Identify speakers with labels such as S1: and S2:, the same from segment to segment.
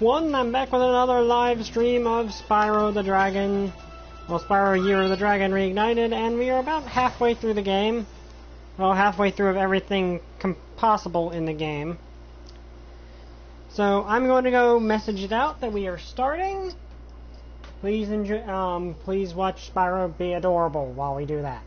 S1: I'm back with another live stream of Spyro the Dragon. Well, Spyro Year of the Dragon Reignited, and we are about halfway through the game. Well, halfway through of everything possible in the game. So, I'm going to go message it out that we are starting. Please enjoy, please watch Spyro be adorable while we do that.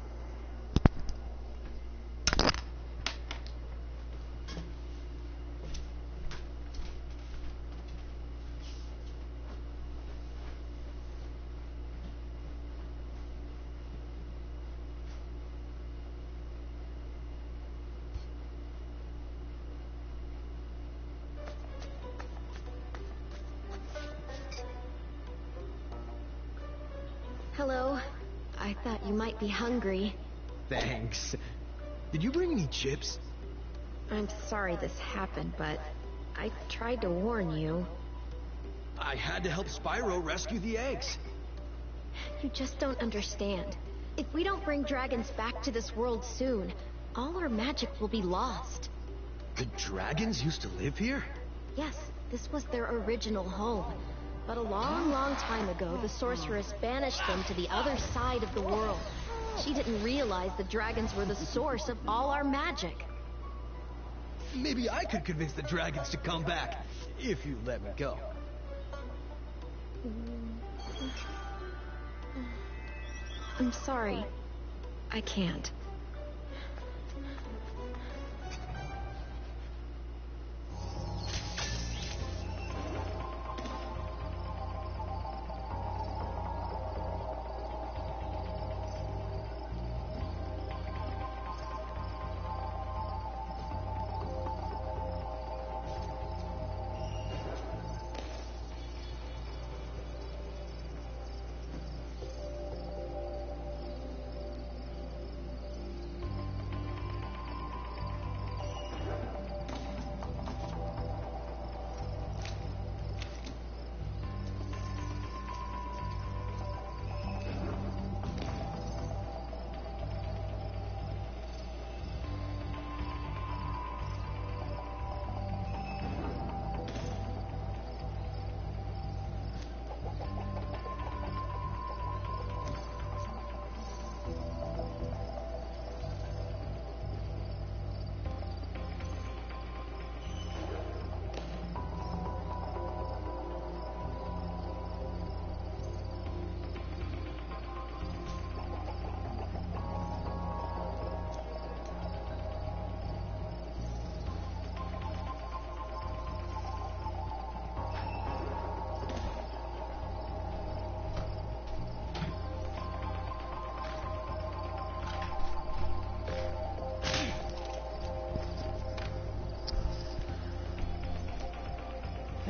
S2: Hello. I thought you might be hungry.
S3: Thanks. Did you bring any chips?
S2: I'm sorry this happened, but I tried to warn you.
S3: I had to help Spyro rescue the eggs.
S2: You just don't understand. If we don't bring dragons back to this world soon, all our magic will be lost.
S3: The dragons used to live here?
S2: Yes, this was their original home. But a long, long time ago, the sorceress banished them to the other side of the world. She didn't realize the dragons were the source of all our magic.
S3: Maybe I could convince the dragons to come back, if you let me go.
S2: I'm sorry. I can't.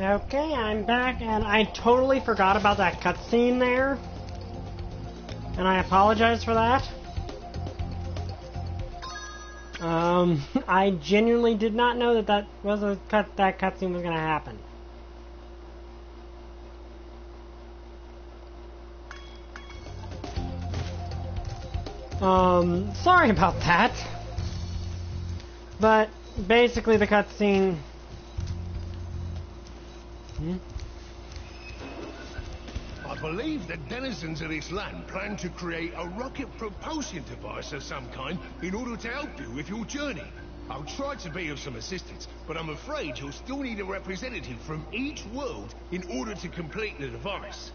S1: Okay, I'm back, and I totally forgot about that cutscene there. And I apologize for that. I genuinely did not know that that cutscene was going to happen. Sorry about that. But basically the cutscene...
S4: I believe the denizens of this land plan to create a rocket propulsion device of some kind in order to help you with your journey. I'll try to be of some assistance, but I'm afraid you'll still need a representative from each world in order to complete the device.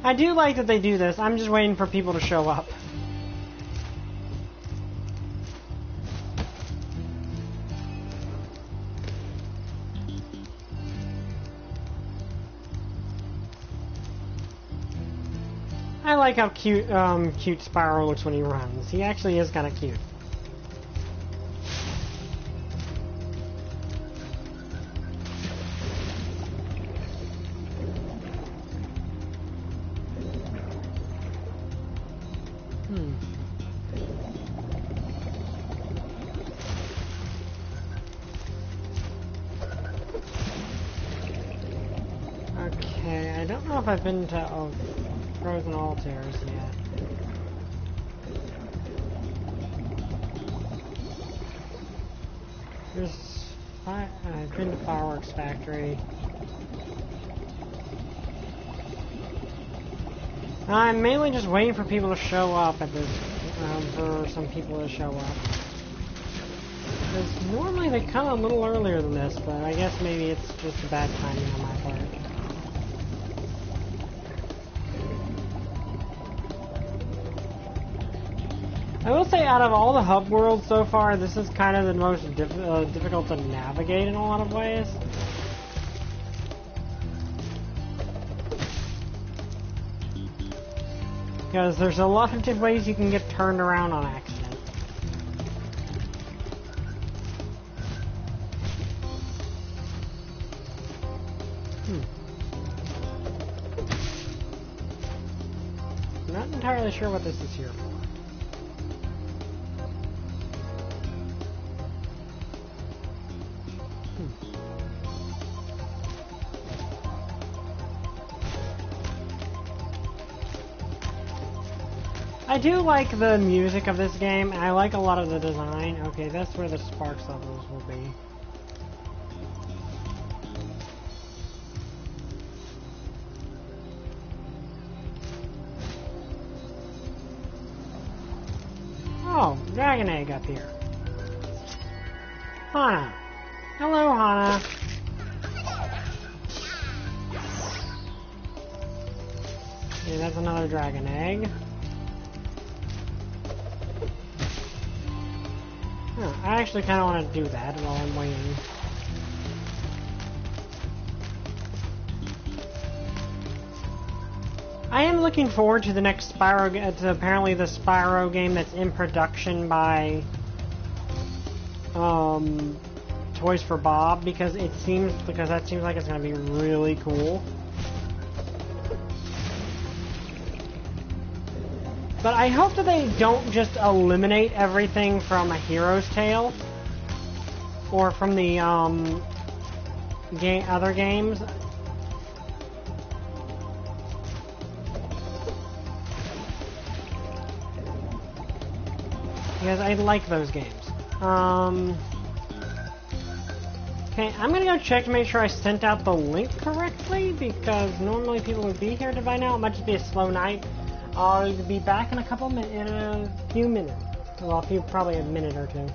S1: I do like that they do this. I'm just waiting for people to show up. I like how cute Spyro looks when he runs. He actually is kind of cute. Okay, I don't know if I've been to Frozen Altars yet. I've been to Fireworks Factory. I'm mainly just waiting for people to show up at this, for some people to show up. Because normally they come a little earlier than this, but I guess maybe it's just a bad timing on my part. I will say, out of all the hub worlds so far, this is kind of the most difficult to navigate in a lot of ways. Because there's a lot of different ways you can get turned around on accident. I'm not entirely sure what this is here for. I do like the music of this game, and I like a lot of the design. Okay, that's where the Sparks levels will be. Oh, Dragon Egg up here. Hana. Hello, Hana. Okay, that's another Dragon Egg. I actually kind of want to do that while I'm waiting. I am looking forward to the next Spyro, to apparently the Spyro game that's in production by Toys for Bob, because that seems like it's going to be really cool. But I hope that they don't just eliminate everything from A Hero's Tale or from the other games. Because I like those games. Okay, I'm gonna go check to make sure I sent out the link correctly, because normally people would be here by now. It might just be a slow night. I'll be back in a few minutes. Well, probably a minute or two.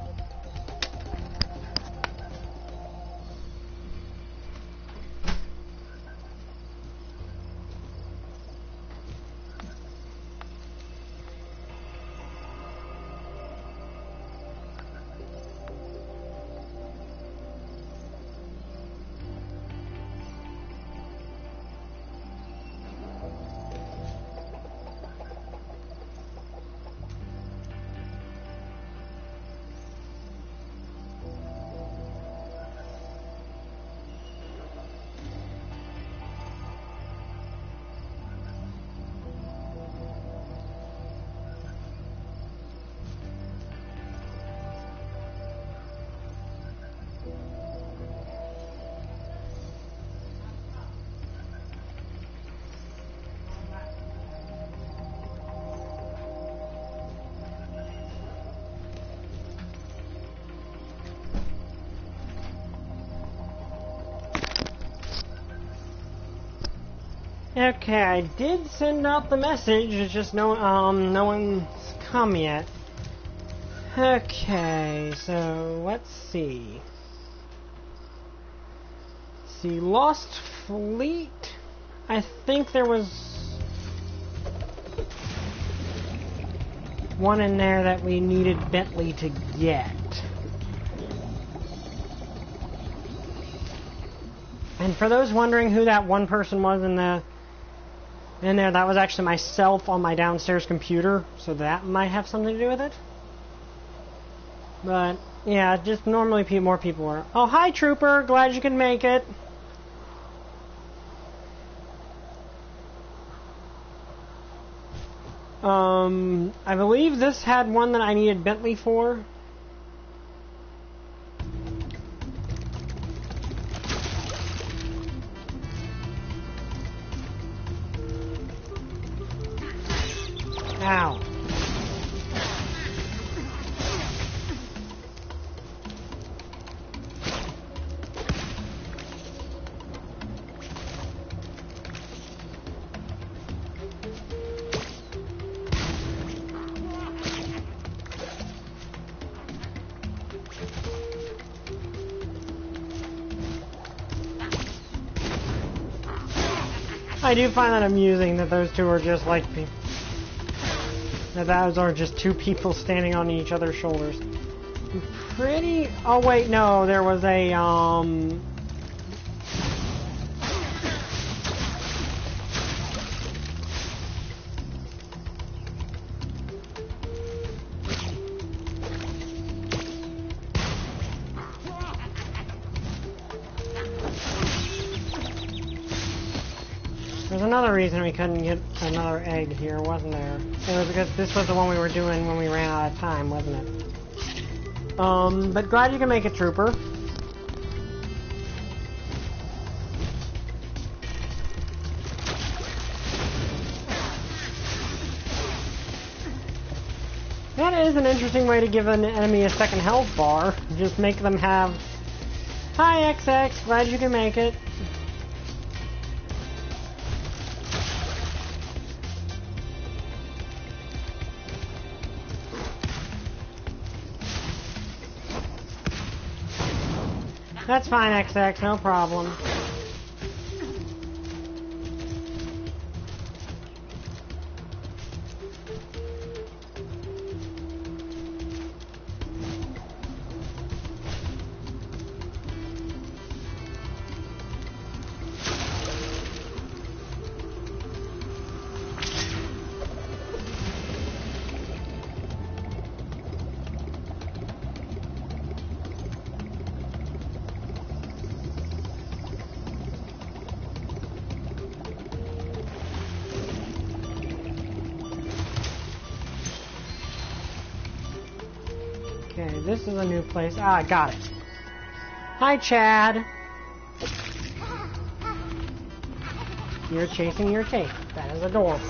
S1: Okay, I did send out the message, it's just no one's come yet. Okay, so let's see. Lost Fleet. I think there was one in there that we needed Bentley to get. And for those wondering who that one person was in there, that was actually myself on my downstairs computer, so that might have something to do with it. But, yeah, just normally more people were. Oh, hi, Trooper! Glad you could make it! I believe this had one that I needed Bentley for. Ow. I do find that amusing that those two are just like that those are just two people standing on each other's shoulders. Pretty. Oh wait, no, there was a There's another reason we couldn't get another egg here, wasn't there? It was because this was the one we were doing when we ran out of time, wasn't it? But glad you can make it, Trooper. That is an interesting way to give an enemy a second health bar. Just make them have... Hi, XX, glad you can make it. That's fine, XX, no problem. Okay, this is a new place. Ah, got it. Hi, Chad. You're chasing your tape. That is adorable.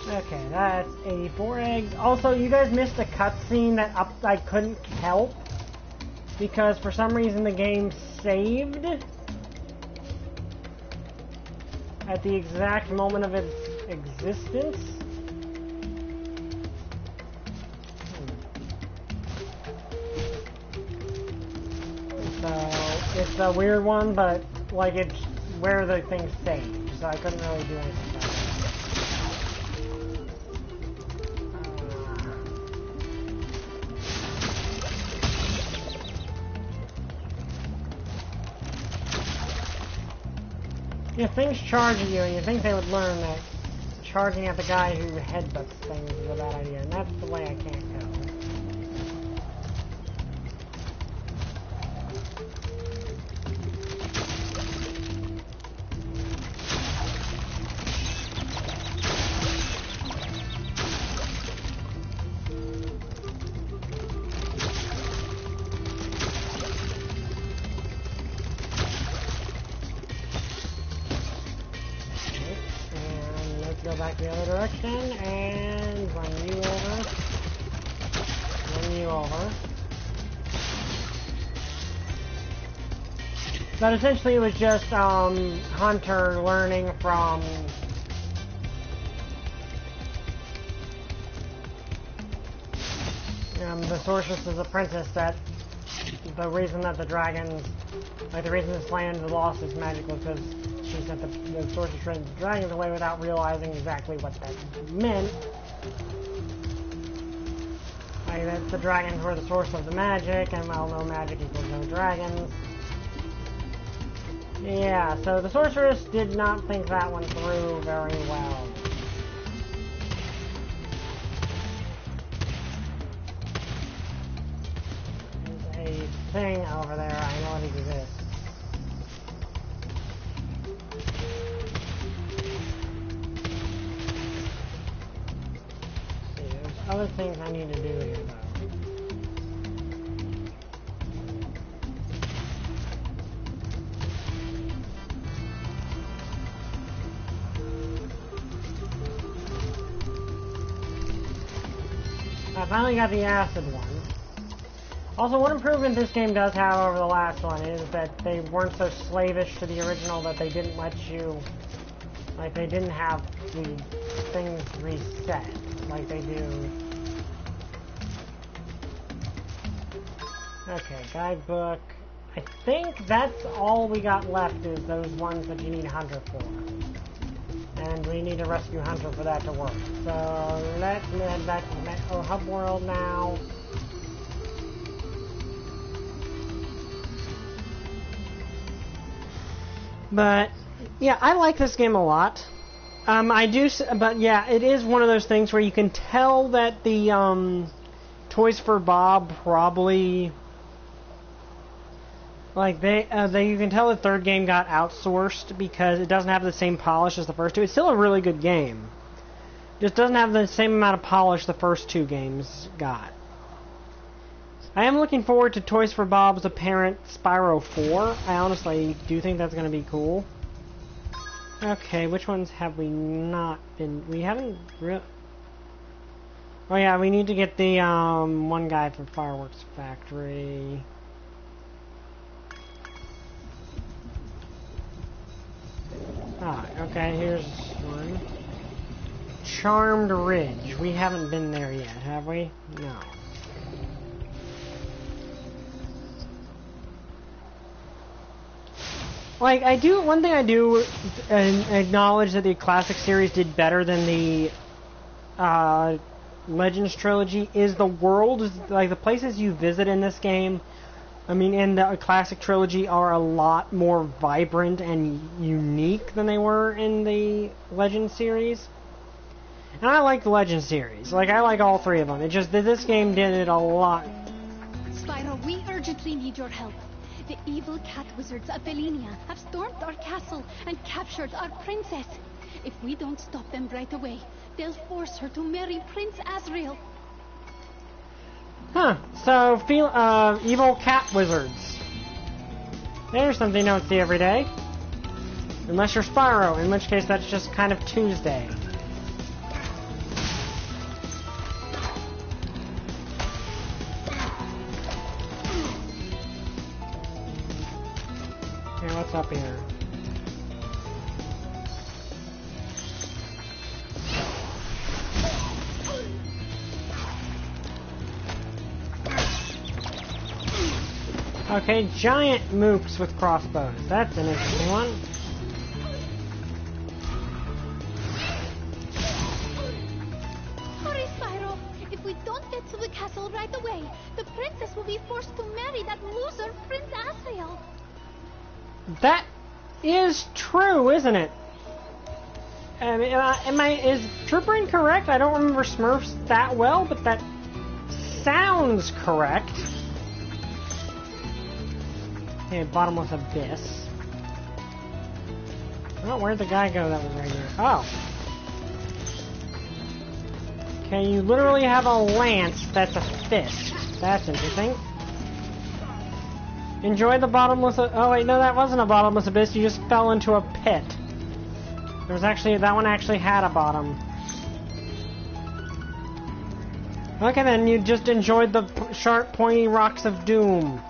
S1: Okay, that's 84 eggs. Also, you guys missed a cutscene that I couldn't help because for some reason the game saved at the exact moment of its existence. It's a weird one, but like it's where the thing saved, so I couldn't really do anything about it. If things charge at you, and you think they would learn that charging at the guy who headbutts things is a bad idea, and that's the way I can't go. Go back the other direction and run you over. Run you over. But essentially it was just Hunter learning from the Sorceress's apprentice that the reason that the dragons, like the reason this land lost its magic was because she sent the sorceress trained the dragons away without realizing exactly what that meant. Like that the dragons were the source of the magic, and well, no magic equals no dragons. Yeah, so the sorceress did not think that one through very well. There's a thing over there, I know it exists. Other things I need to do here, though. I finally got the acid one. Also, one improvement this game does have over the last one is that they weren't so slavish to the original that they didn't let you... Like, they didn't have the things reset like they do. Okay, guidebook. I think that's all we got left is those ones that you need Hunter for. And we need to rescue Hunter for that to work. So let's head back to the hub world now. But yeah, I like this game a lot. I do, but yeah, it is one of those things where you can tell that the Toys for Bob probably, like they you can tell the third game got outsourced because it doesn't have the same polish as the first two. It's still a really good game. Just doesn't have the same amount of polish the first two games got. I am looking forward to Toys for Bob's apparent Spyro 4. I honestly do think that's going to be cool. Okay, which ones have we not been... We haven't really... Oh yeah, we need to get the one guy from Fireworks Factory. Ah, okay, here's one. Charmed Ridge. We haven't been there yet, have we? No. Like, one thing I do acknowledge that the Classic series did better than the Legends trilogy is the world, like the places you visit in this game, I mean, in the Classic trilogy are a lot more vibrant and unique than they were in the Legends series. And I like the Legends series. Like, I like all three of them. It just that this game did it a lot.
S5: Spyro, we urgently need your help. The evil cat wizards of Belinia have stormed our castle and captured our princess. If we don't stop them right away, they'll force her to marry Prince Azrael.
S1: Huh. So, evil cat wizards. There's something you don't see every day. Unless you're Spyro, in which case that's just kind of Tuesday. What's up here? Okay, giant mooks with crossbows. That's an interesting one.
S5: Hurry, Spyro! If we don't get to the castle right away, the princess will be forced to marry that loser, Prince Azrael.
S1: That is true, isn't it? Is Trooper incorrect? I don't remember Smurfs that well, but that sounds correct. Okay, bottomless abyss. Oh, where'd the guy go that was right here? Oh. Okay, you literally have a lance that's a fist. That's interesting. Enjoy the bottomless... Oh, wait, no, that wasn't a bottomless abyss. You just fell into a pit. There was actually... That one actually had a bottom. Okay, then, you just enjoyed the sharp, pointy rocks of doom.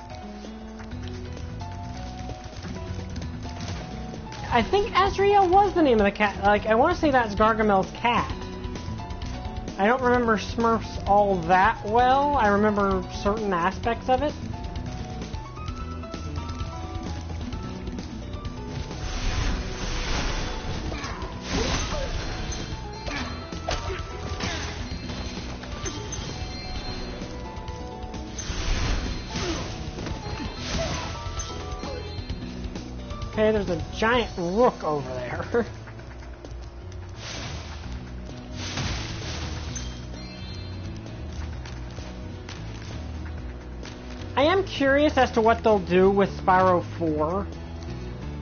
S1: I think Azrael was the name of the cat. Like, I want to say that's Gargamel's cat. I don't remember Smurfs all that well. I remember certain aspects of it. Okay, there's a giant rook over there. I am curious as to what they'll do with Spyro 4.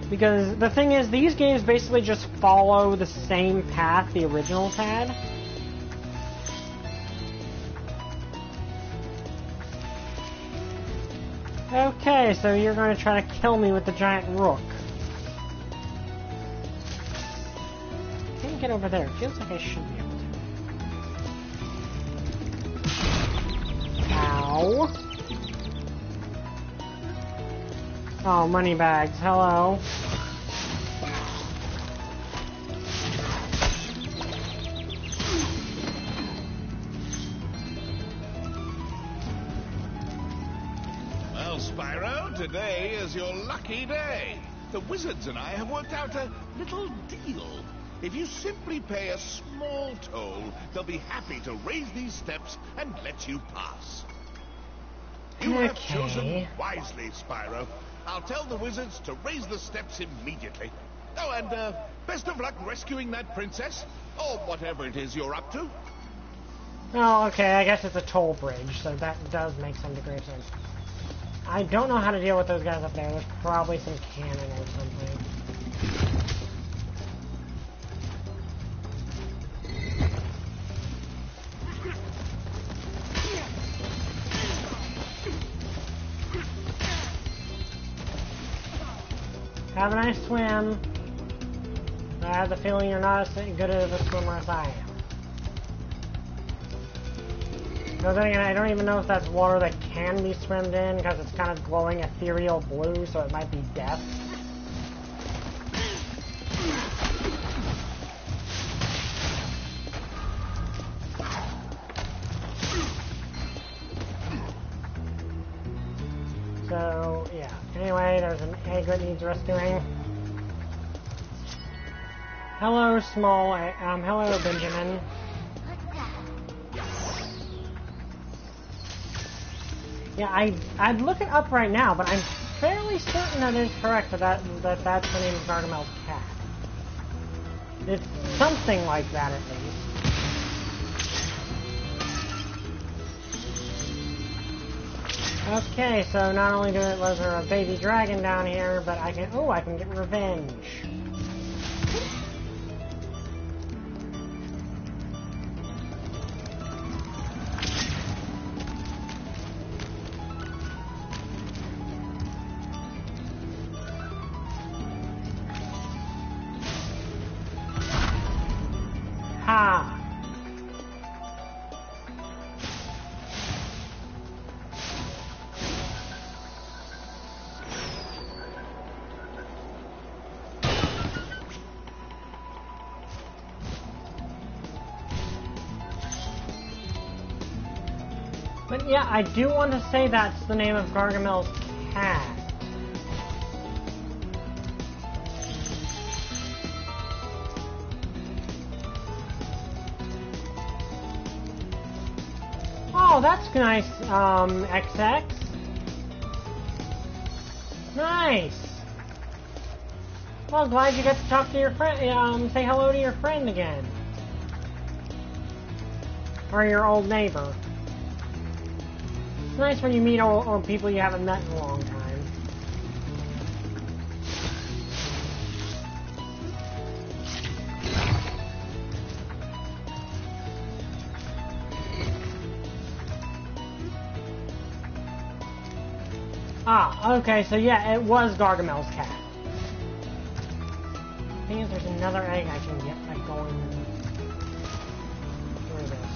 S1: Because the thing is, these games basically just follow the same path the originals had. Okay, so you're going to try to kill me with the giant rook. Can't get over there. It feels like I should be able to. Ow. Oh, money bags. Hello.
S6: Well, Well, Spyro, today is your lucky day. The wizards and I have worked out a little deal. If you simply pay a small toll, they'll be happy to raise these steps and let you pass. You have chosen wisely, Spyro. I'll tell the wizards to raise the steps immediately. Oh, and best of luck rescuing that princess, or whatever it is you're up to.
S1: Oh, okay, I guess it's a toll bridge, so that does make some degree of sense. I don't know how to deal with those guys up there. There's probably some cannon or something. Have a nice swim. I have the feeling you're not as good of a swimmer as I am. No, then again, I don't even know if that's water that can be swimmed in, because it's kind of glowing ethereal blue, so it might be death. So, yeah. Anyway, there's an egg that needs rescuing. Hello, hello, Benjamin. Yeah, I'd look it up right now, but I'm fairly certain that it's correct that's the name of Gargamel's cat. It's something like that, at least. Okay, so not only was there a baby dragon down here, but I can get revenge. Ha! But yeah, I do want to say that's the name of Gargamel's cat. Oh, that's nice, XX. Nice. Well, glad you got to talk to your friend, say hello to your friend again. Or your old neighbor. It's nice when you meet old people you haven't met in a long time. Ah, okay, so yeah, it was Gargamel's cat. I think there's another egg I can get by going through this.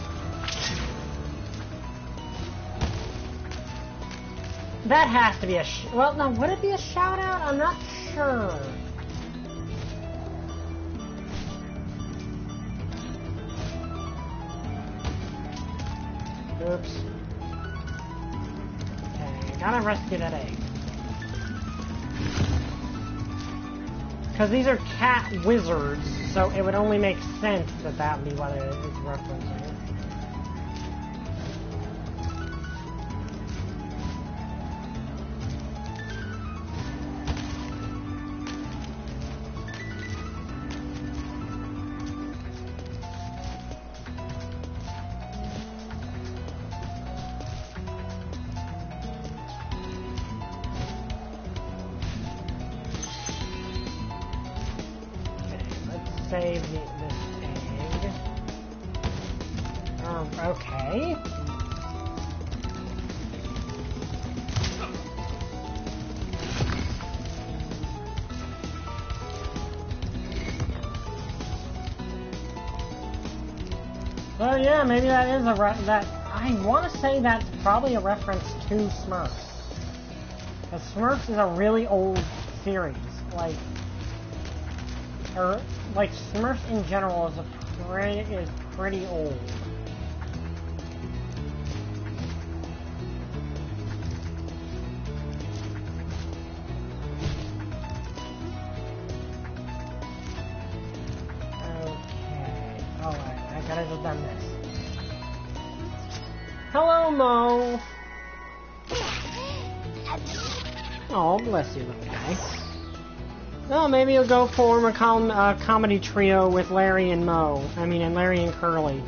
S1: That has to be a well, no, would it be a shout-out? I'm not sure. Oops. Gotta rescue that egg. Because these are cat wizards, so it would only make sense that that would be what it is referencing. Save this egg. Okay. So yeah, maybe that is that. I want to say that's probably a reference to Smurfs. Because Smurfs is a really old series, like Smurfs in general is pretty old. have done this. Hello, Mo. Oh, bless you, little guy. Well, maybe you'll go form a comedy trio with Larry and Mo. And Larry and Curly.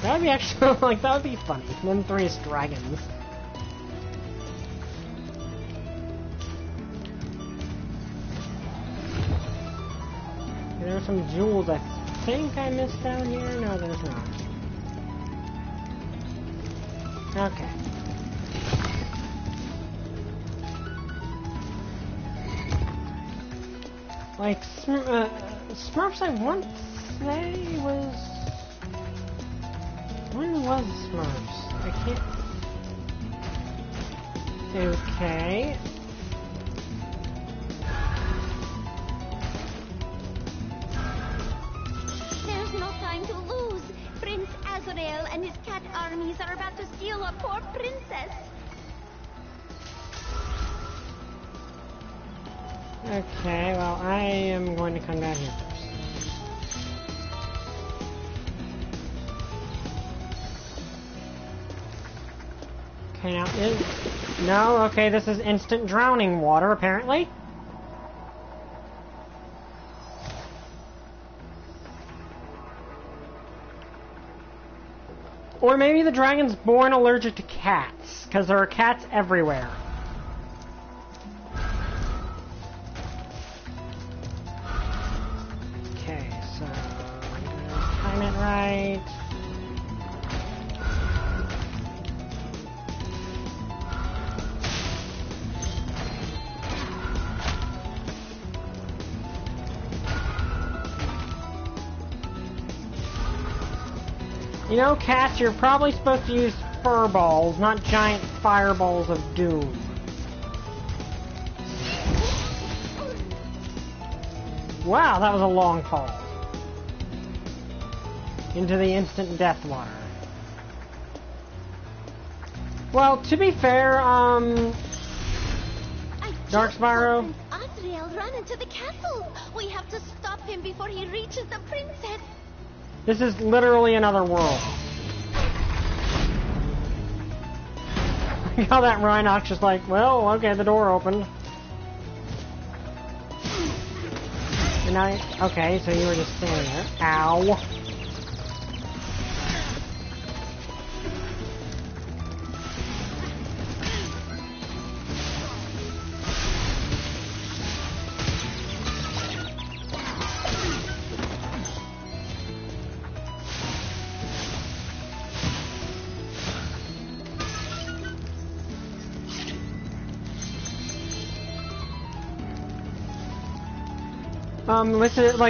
S1: That would be actually, like, that would be funny. Them three as dragons. There's some jewels I think I missed down here. No, there's not. Okay. Like, Smurfs, I want to say was... When was Smurfs? I can't... Okay.
S2: There's no time to lose. Prince Azrael and his cat armies are about to steal our poor princess.
S1: Okay, well, I am going to come down here first. Okay, now no, okay, this is instant drowning water, apparently. Or maybe the dragon's born allergic to cats, because there are cats everywhere. Okay, so I'm gonna time it right. You know, cats, you're probably supposed to use fur balls, not giant fireballs of doom. Wow, that was a long fall. Into the instant death water. Well, to be fair, Dark Spyro.
S2: Azrael ran into the castle. We have to stop him before he reaches the princess.
S1: This is literally another world. How that Rhinox just like, well, okay, the door opened. And okay, so you were just standing there. Ow.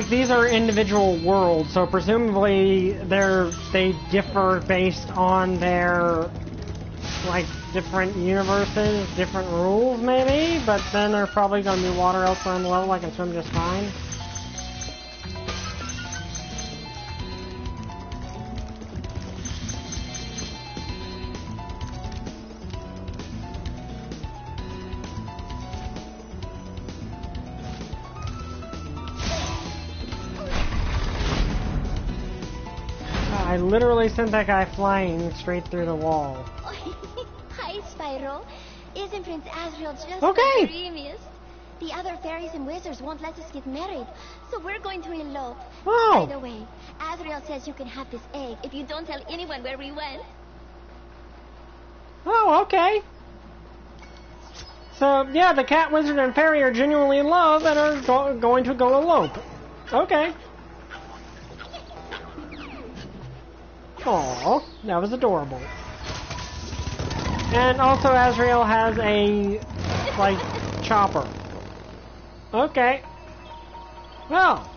S1: These are individual worlds, so presumably they differ based on their, like, different universes, different rules, maybe? But then there's probably going to be water elsewhere in the level I can swim just fine. I literally sent that guy flying straight through the wall.
S2: Hi, Spyro. Isn't Prince Azrael just
S1: okay.
S2: the dreamiest? The other fairies and wizards won't let us get married, so we're going to elope.
S1: Oh.
S2: By the way, Azrael says you can have this egg if you don't tell anyone where we went.
S1: Oh, okay. So, yeah, the cat, wizard, and fairy are genuinely in love and are going to go elope. Okay. Aww, that was adorable. And also Azrael has a, like, chopper. Okay. Well,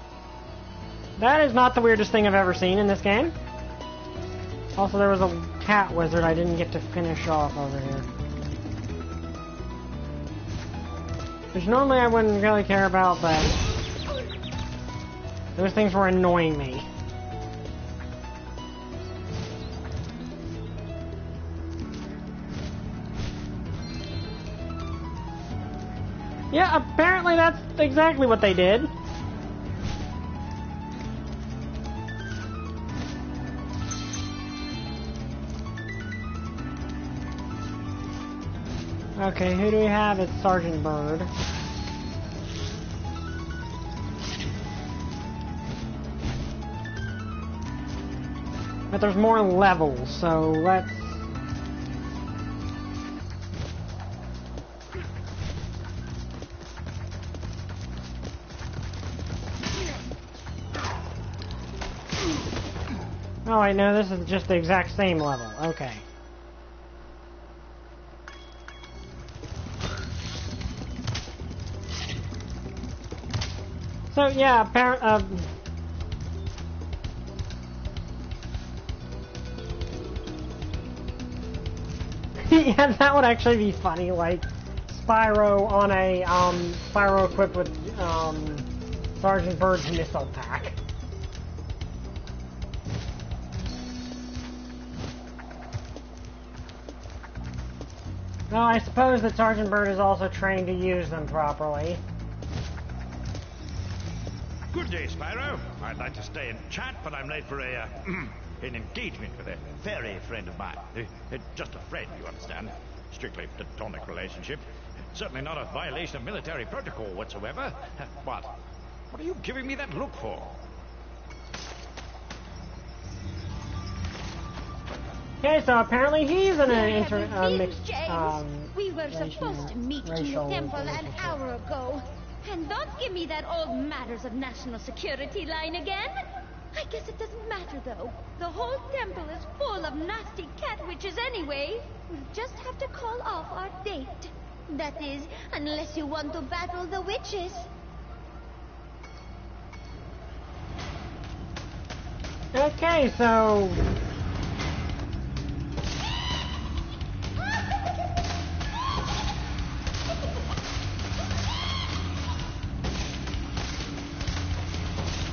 S1: that is not the weirdest thing I've ever seen in this game. Also, there was a cat wizard I didn't get to finish off over here. Which normally I wouldn't really care about, but those things were annoying me. Yeah, apparently that's exactly what they did. Okay, who do we have? It's Sergeant Bird. But there's more levels, so let's... Oh, I know, this is just the exact same level. Okay. So, yeah, yeah, that would actually be funny, like, Spyro on a, Spyro equipped with, Sergeant Bird's missile pack. Well, I suppose that Sergeant Bird is also trained to use them properly.
S7: Good day, Spyro. I'd like to stay and chat, but I'm late for a, an engagement with a fairy friend of mine. Just a friend, you understand. Strictly platonic relationship. Certainly not a violation of military protocol whatsoever. What? What are you giving me that look for?
S1: Okay, so apparently he's in an mixed,
S8: we were supposed to meet in the temple an hour ago. And don't give me that old matters of national security line again. I guess it doesn't matter, though. The whole temple is full of nasty cat witches anyway. We'll just have to call off our date. That is, unless you want to battle the witches.
S1: Okay, so...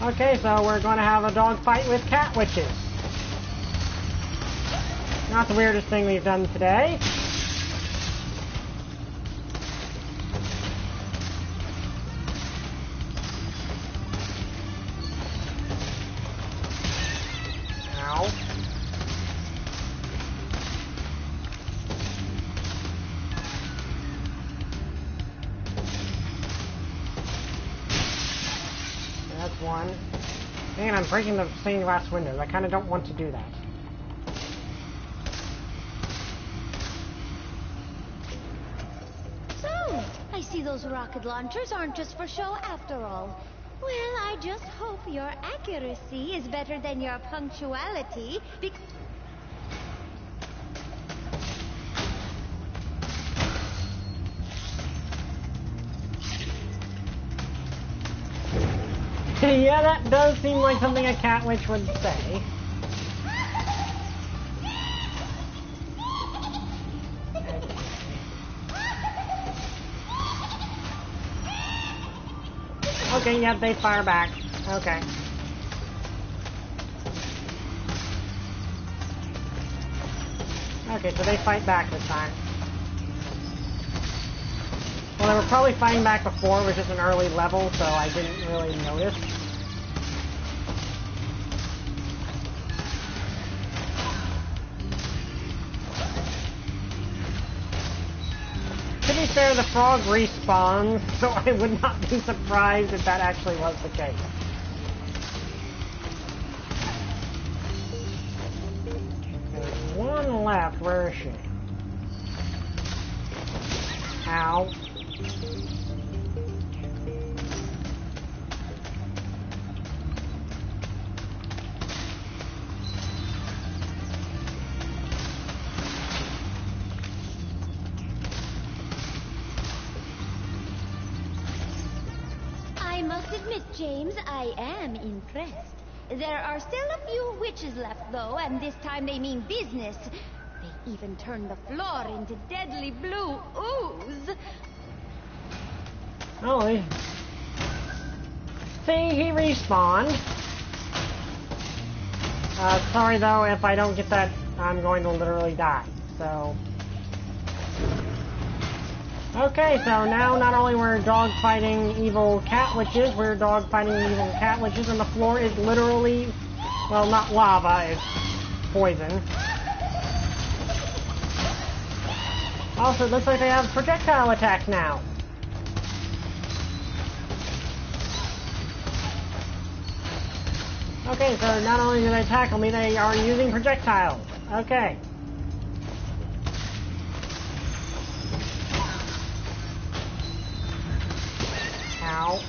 S1: Okay, so we're going to have a dogfight with cat witches. Not the weirdest thing we've done today. Ow. That's one. Man, I'm breaking the stained glass windows. I kind of don't want to do that.
S8: So, I see those rocket launchers aren't just for show after all. Well, I just hope your accuracy is better than your punctuality,
S1: Yeah, that does seem like something a cat witch would say. Okay, yeah, they fire back. Okay. Okay, so they fight back this time. Well, they were probably fighting back before, which is an early level, so I didn't really notice. To be fair, the frog respawns, so I would not be surprised if that actually was the case. There's one left. Where is she? Ow.
S8: I must admit, James, I am impressed. There are still a few witches left, though, and this time they mean business. They even turned the floor into deadly blue ooze.
S1: Oh, see, he respawned. Sorry though, if I don't get that, I'm going to literally die. So... Okay, so now not only we're dog-fighting evil cat witches, we're dog-fighting evil cat witches, and the floor is literally, well, not lava, it's poison. Also, it looks like they have projectile attacks now. Okay, so not only do they tackle me, they are using projectiles. Okay. Ow.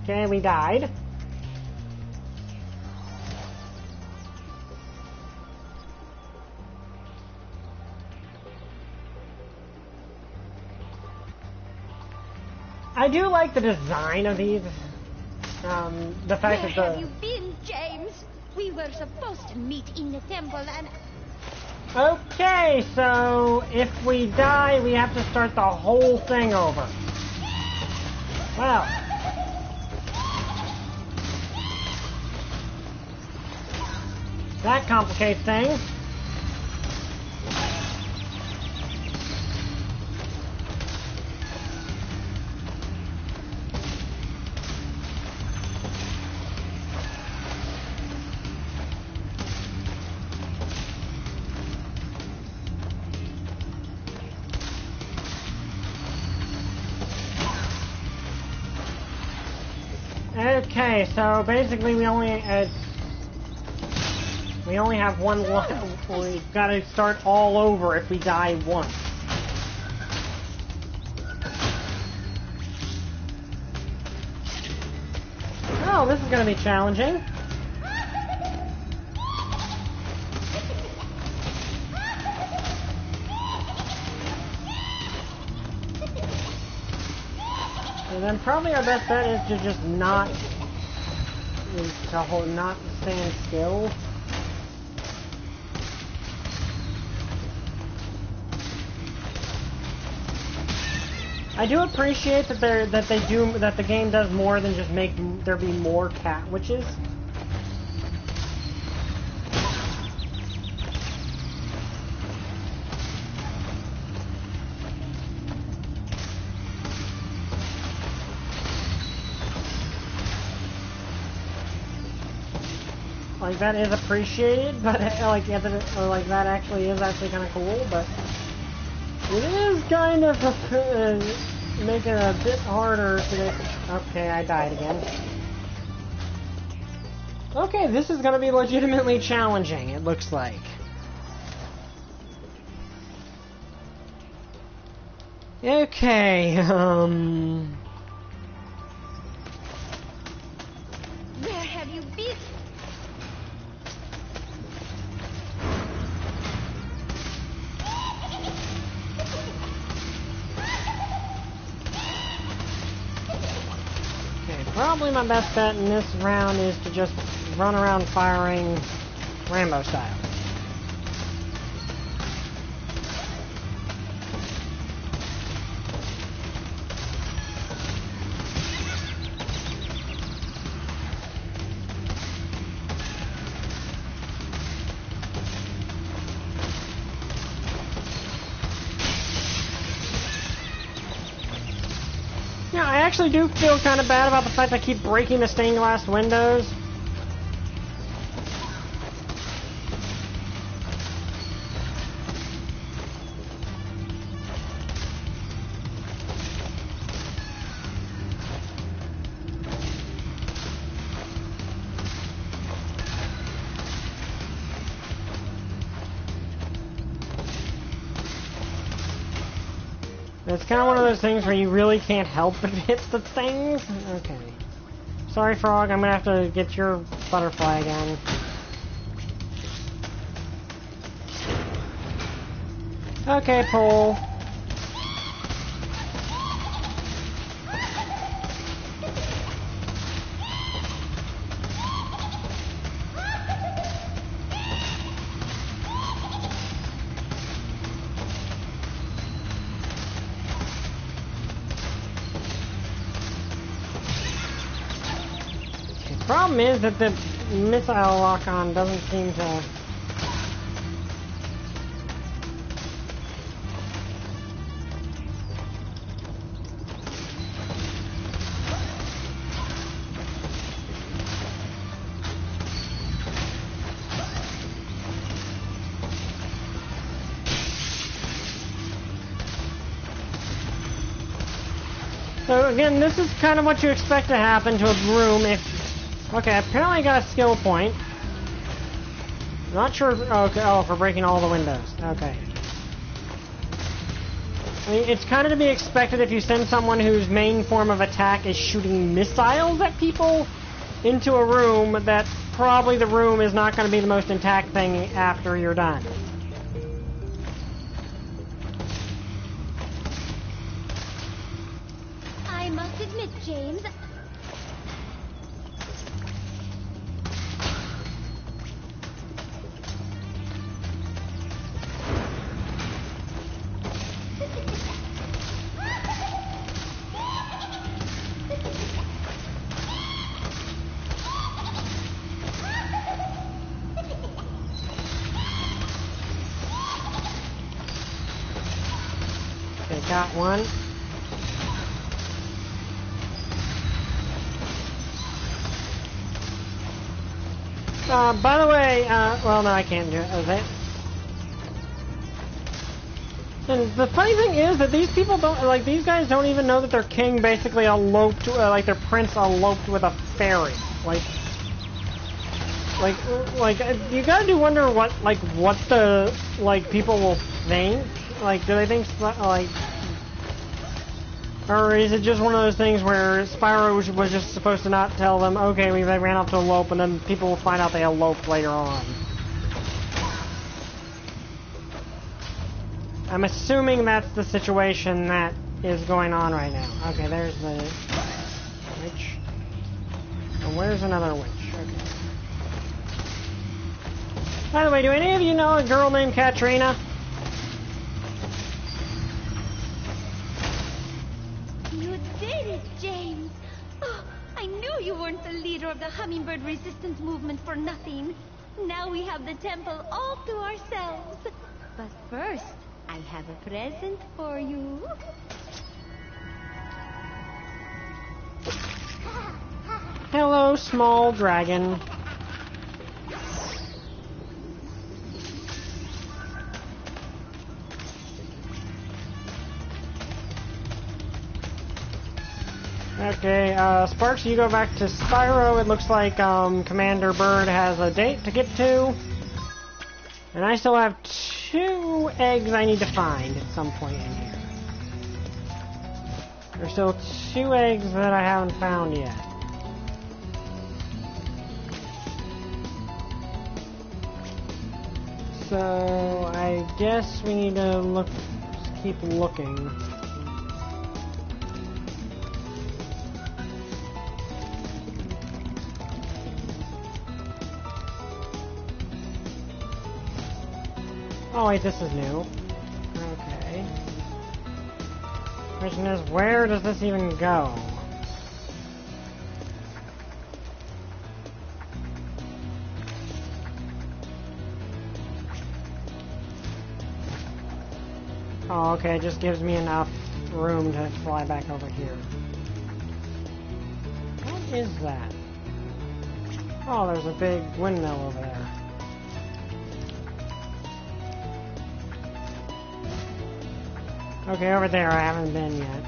S1: Okay, we died. I do like the design of these. The fact that
S8: Where have you been, James? We were supposed to meet in the temple and...
S1: Okay, so if we die, we have to start the whole thing over. Well. That complicates things. Okay, so basically we only have one left. We've got to start all over if we die once. Oh, this is going to be challenging. And then probably our best bet is to just not stand still. I do appreciate that the game does more than just make there be more cat witches. Like, that is appreciated, but that actually is kind of cool, but it is kind of making it a bit harder to... Okay, I died again. Okay, this is going to be legitimately challenging, it looks like. Okay,
S8: Where have you been?
S1: Probably my best bet in this round is to just run around firing Rambo style. Yeah, I actually do feel kind of bad about the fact that I keep breaking the stained glass windows. It's kind of one of those things where you really can't help but hit the things. Okay. Sorry, Frog, I'm gonna have to get your butterfly again. Okay, Pole. Problem is that the missile lock-on doesn't seem to... So again, this is kind of what you expect to happen to a room if... Okay, apparently I got a skill point. Not sure... Okay, for breaking all the windows. Okay. I mean, it's kind of to be expected if you send someone whose main form of attack is shooting missiles at people into a room, that probably the room is not going to be the most intact thing after you're done.
S8: I must admit, James,
S1: Okay, got one. By the way, well, no, I can't do it. Okay. And the funny thing is that these people don't, like, these guys don't even know that their king basically eloped, like, their prince eloped with a fairy. Like, you gotta wonder what the, like, people will think. Like, do they think, like... Or is it just one of those things where Spyro was just supposed to not tell them, okay, we ran off to elope, and then people will find out they eloped later on? I'm assuming that's the situation that is going on right now. Okay, there's the witch. And where's another witch? Okay. By the way, do any of you know a girl named Katrina?
S8: James! Oh, I knew you weren't the leader of the hummingbird resistance movement for nothing. Now we have the temple all to ourselves. But first, I have a present for you.
S1: Hello, small dragon. Okay, Sparks, you go back to Spyro. It looks like Commander Bird has a date to get to. And I still have 2 eggs I need to find at some point in here. There's still 2 eggs that I haven't found yet. So I guess we need to keep looking. Oh wait, this is new. Okay. Question is, where does this even go? Oh, okay, it just gives me enough room to fly back over here. What is that? Oh, there's a big windmill over there. Okay, over there I haven't been yet.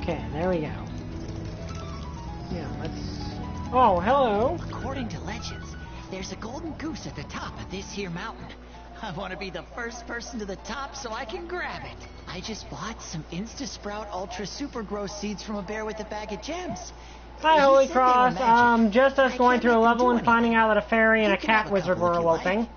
S1: Okay, there we go. Yeah, let's... Oh, hello!
S9: According to legends, there's a golden goose at the top of this here mountain. I want to be the first person to the top so I can grab it. I just bought some Insta-Sprout Ultra Super Grow seeds from a bear with a bag of gems.
S1: Hi, Holy Cross. Just us going through a level and finding out that a fairy and a cat wizard were eloping.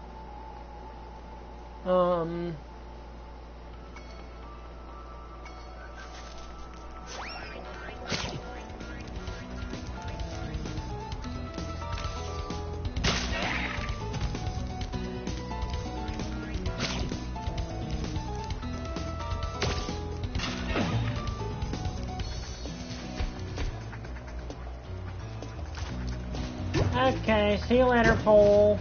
S1: Okay, see you later, pole.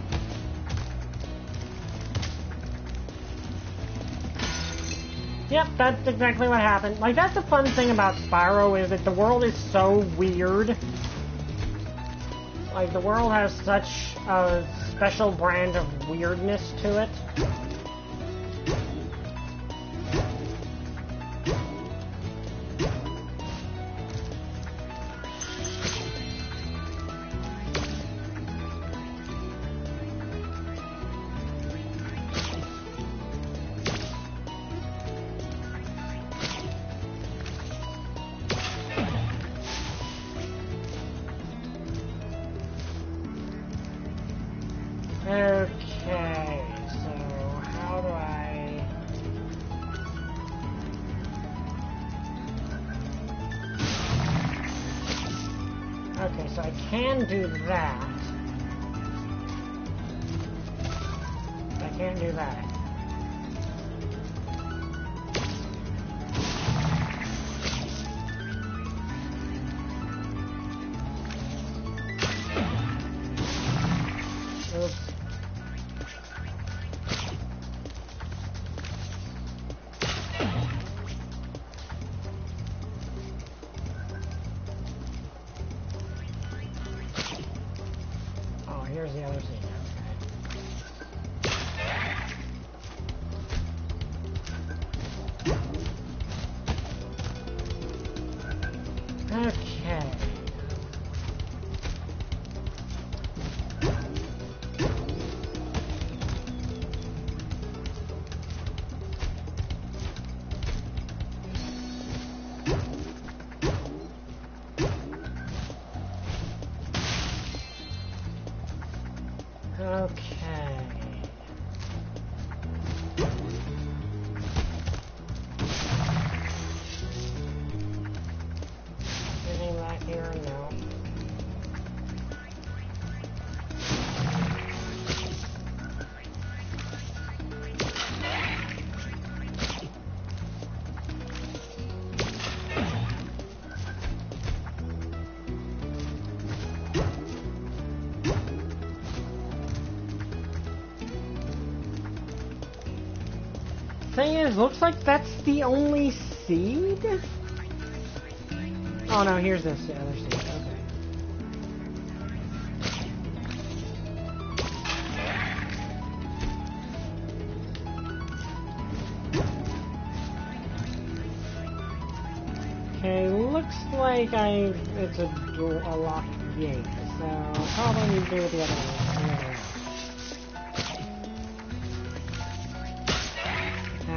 S1: Yep, that's exactly what happened. Like, that's the fun thing about Spyro, is that the world is so weird. Like, the world has such a special brand of weirdness to it. Okay, so how do I... Okay, so I can do that. I can't do that. Oops. Oh, here's the other scene. Okay. Okay. Okay. Anything back here? No. Thing is, looks like that's the only seed? Oh no, here's this, the other seed, okay. Okay, looks like it's a locked gate, so probably need to do with the other one.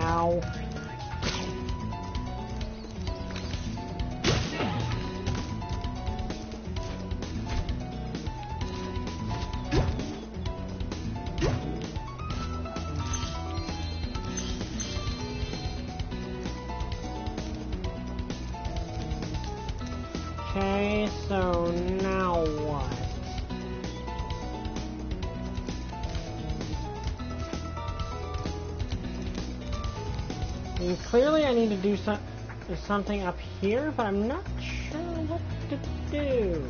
S1: Ow. Okay, so now what? And clearly I need to do something up here, but I'm not sure what to do.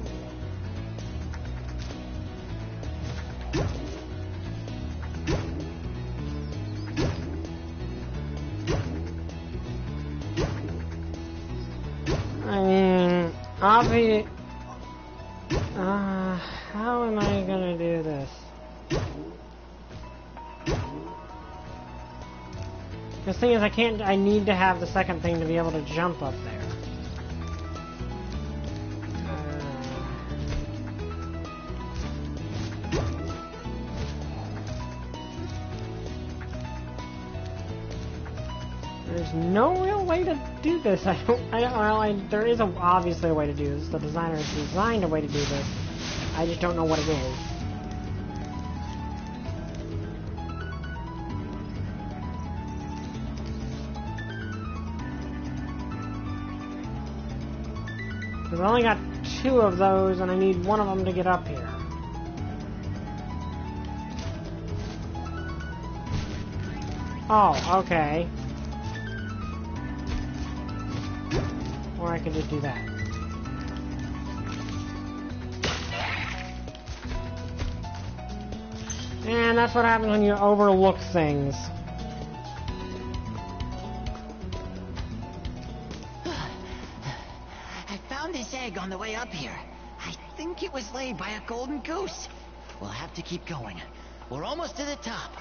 S1: I mean, obviously, how am I gonna do this? The thing is, I need to have the second thing to be able to jump up there. There's no real way to do this. There is obviously a way to do this. The designer has designed a way to do this. I just don't know what it is. I've only got 2 of those, and I need one of them to get up here. Oh, okay. Or I could just do that. And that's what happens when you overlook things.
S9: I found this egg on the way up here. I think it was laid by a golden goose. We'll have to keep going. We're almost to the top.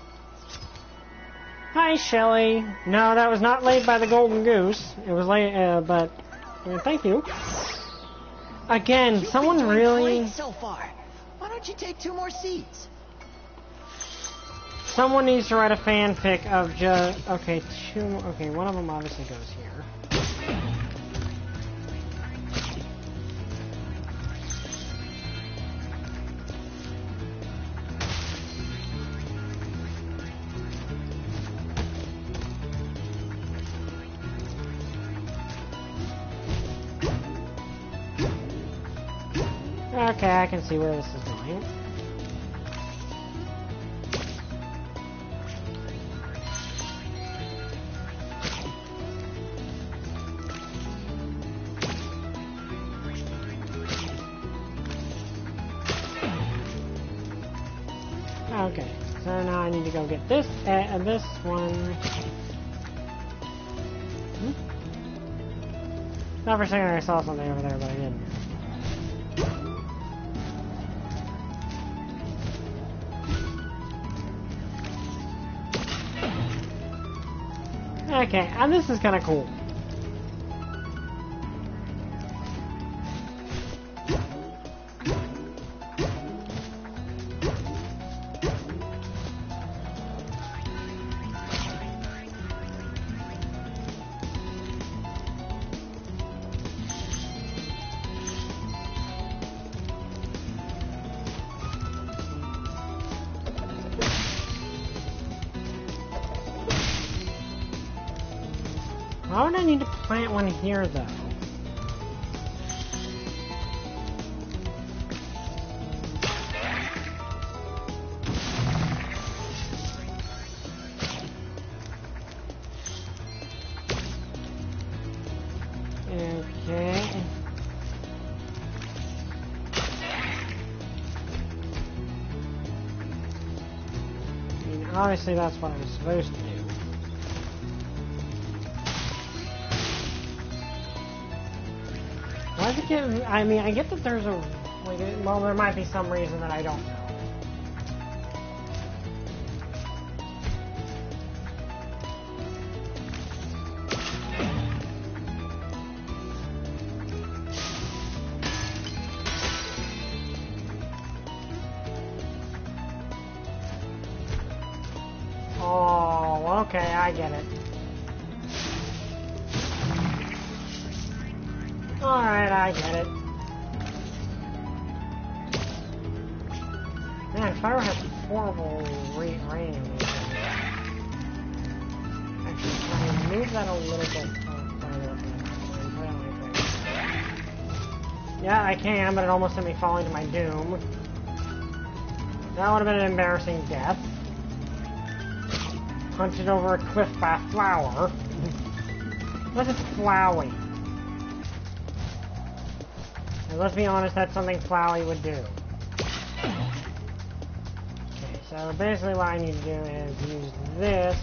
S1: Hi, Shelly. No, that was not laid by the golden goose. It was laid, but... thank you. Again,
S9: You've
S1: someone
S9: been doing
S1: really...
S9: great so far. Why don't you take 2 more seeds?
S1: Someone needs to write a fanfic of just... Okay, 2... Okay, one of them obviously goes here. Okay, I can see where this is going. Okay, so now I need to go get this and this one. Not for a second I saw something over there, but I didn't. Okay, and this is kind of cool. Why would I need to plant one here, though? Okay. I mean, obviously that's what I was supposed to do. Why does it give... I mean, I get that there's a... Like, well, there might be some reason that I don't know. Oh, okay, I get it. Alright, I get it. Man, Spyro has horrible range. Actually, can I move that a little bit further? Yeah, I can, but it almost sent me falling to my doom. That would have been an embarrassing death. Punted over a cliff by a flower. Unless it's Flowey. And let's be honest, that's something Flowey would do. Okay, so basically what I need to do is use this.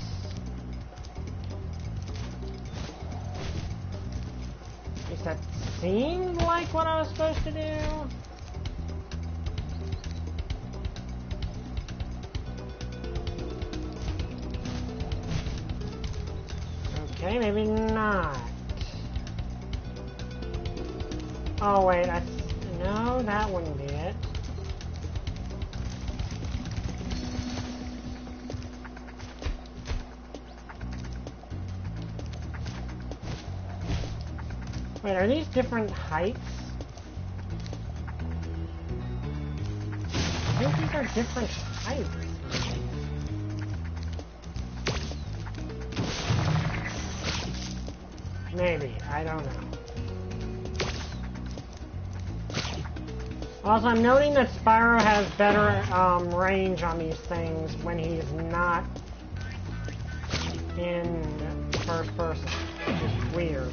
S1: At least that seemed like what I was supposed to do. Okay, maybe not. Oh wait, no, that wouldn't be it. Wait, are these different heights? I think these are different heights. Maybe, I don't know. Also, I'm noting that Spyro has better range on these things when he's not in first person, which is weird.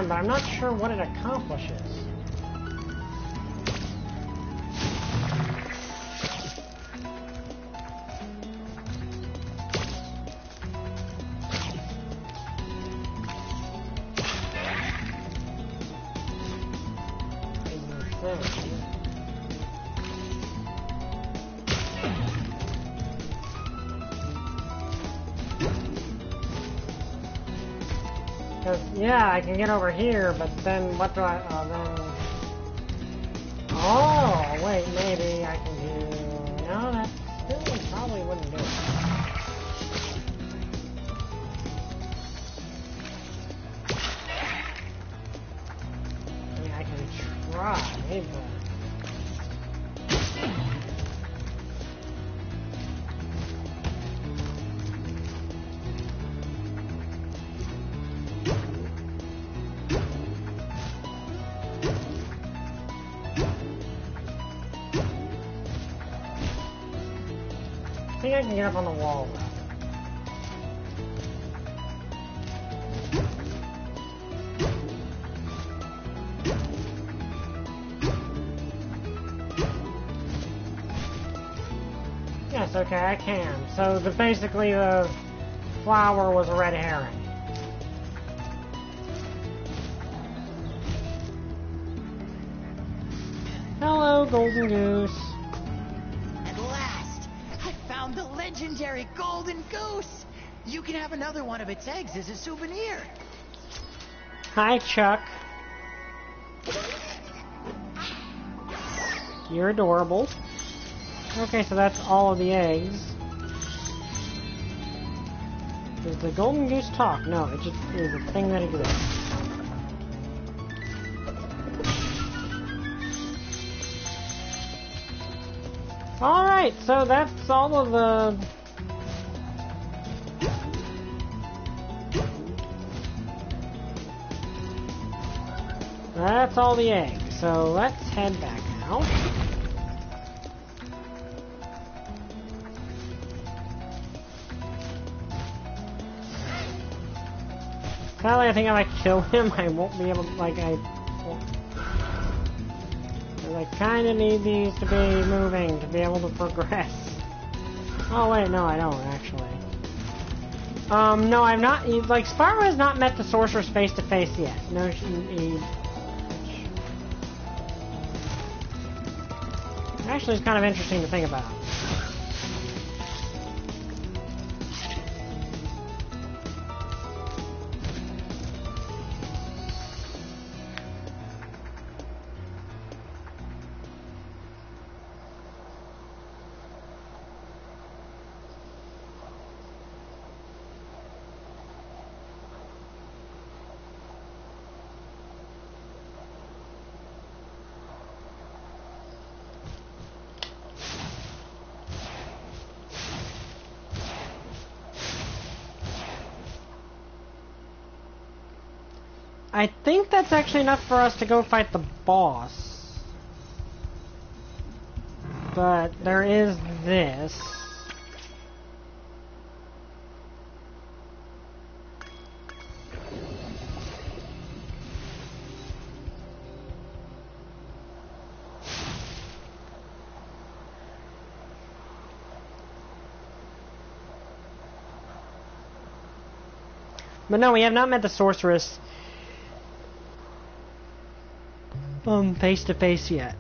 S1: can, but I'm not sure what it accomplishes. Yeah, I can get over here, but then what do I, oh, wait, maybe I can do, no, that still probably wouldn't do it. I mean, I can try, but... I think I can get up on the wall, though. Yes, okay, I can. So, basically, the flower was a red herring. Hello, golden goose.
S9: The legendary golden goose! You can have another one of its eggs as a souvenir.
S1: Hi, Chuck. You're adorable. Okay, so that's all of the eggs. Does the golden goose talk? No, it just is a thing that exists. Alright, so that's all of the... That's all the eggs, so let's head back now. Sadly, I think if I kill him, I won't be able to, like, I kind of need these to be moving to be able to progress. Oh wait, no, I don't actually. No, I'm not. Like, Spyro has not met the sorceress face to face yet. No, actually, it's kind of interesting to think about. I think that's actually enough for us to go fight the boss. But there is this. But no, we have not met the sorceress face to face yet.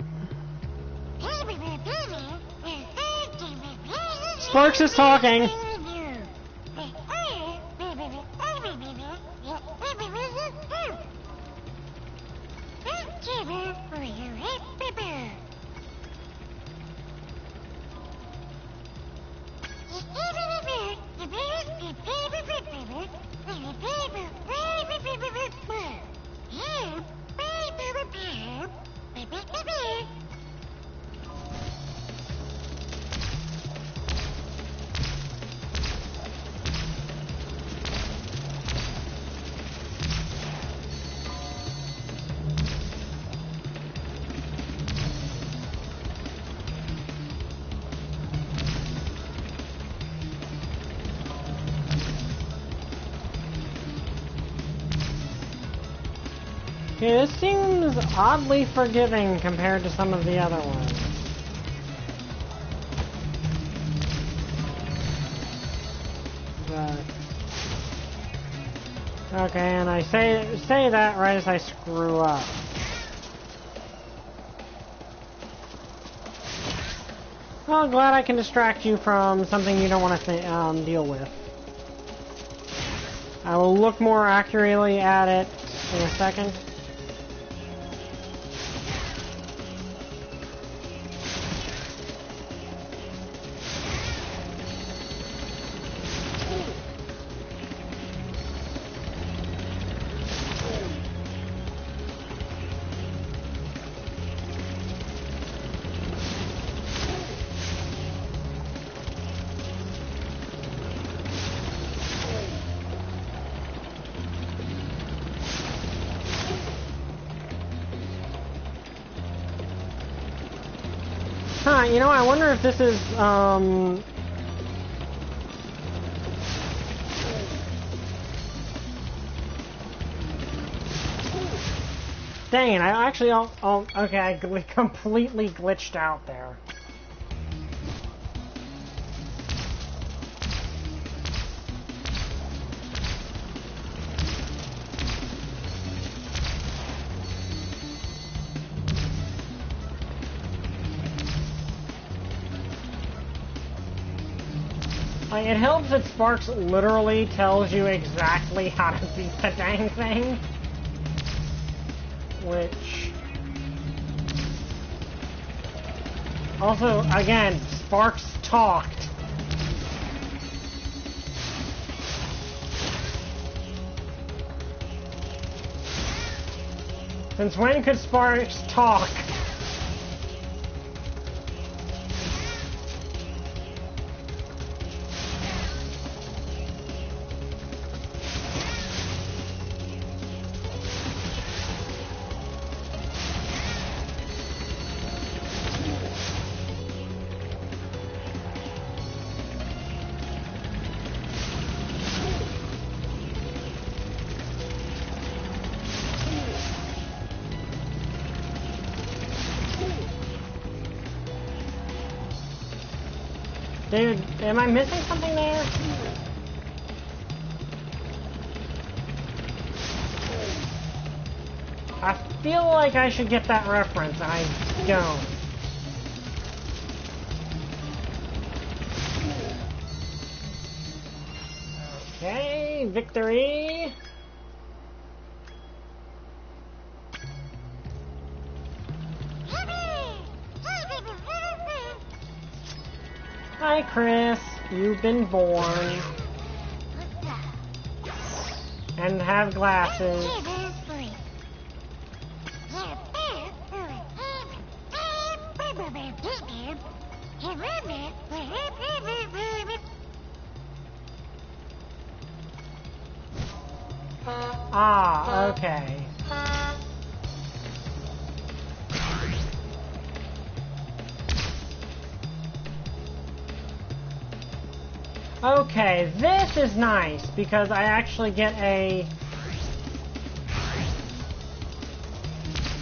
S1: Sparks is talking. Okay, this seems oddly forgiving compared to some of the other ones. But... okay, and I say that right as I screw up. Well, glad I can distract you from something you don't want to deal with. I will look more accurately at it in a second. Huh, you know, I wonder if this is, dang it, I actually, okay, I completely glitched out there. Like, it helps that Sparks literally tells you exactly how to beat the dang thing. Which... also, again, Sparks talked. Since when could Sparks talk? David, am I missing something there? I feel like I should get that reference, and I don't. Okay, victory! Hi, Chris. You've been born. And have glasses. Ah, okay. Okay, this is nice, because I actually get a...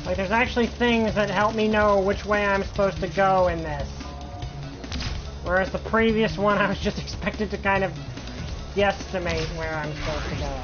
S1: like, there's actually things that help me know which way I'm supposed to go in this. Whereas the previous one, I was just expected to kind of guesstimate where I'm supposed to go.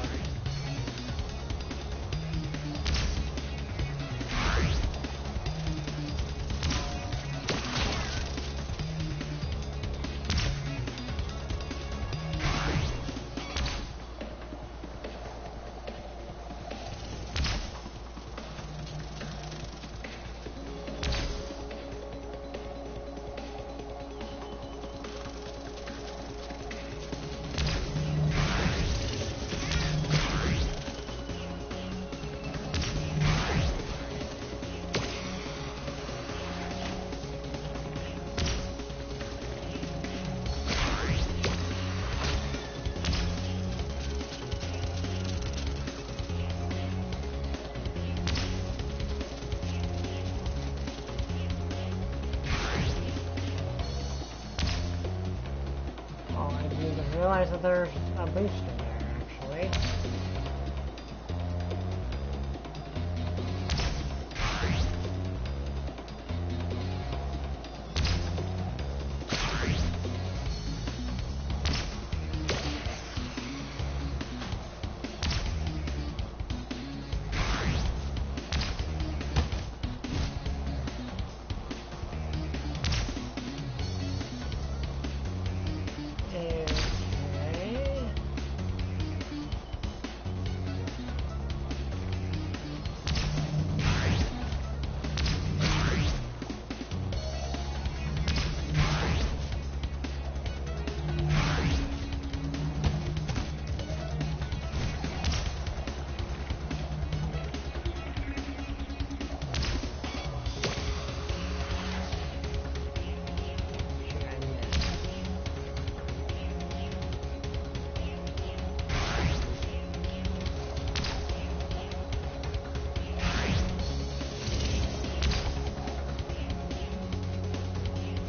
S1: Realize that there's a booster there, actually.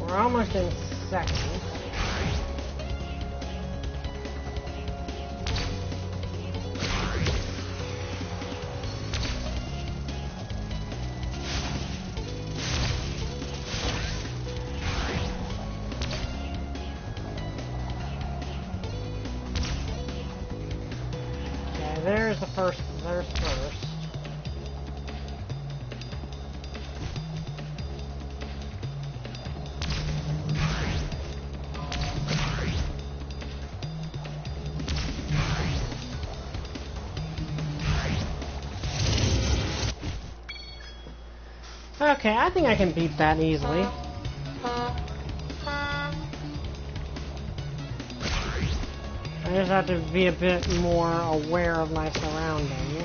S1: We're almost in second. Okay, there's first. Okay, I think I can beat that easily. I just have to be a bit more aware of my surroundings.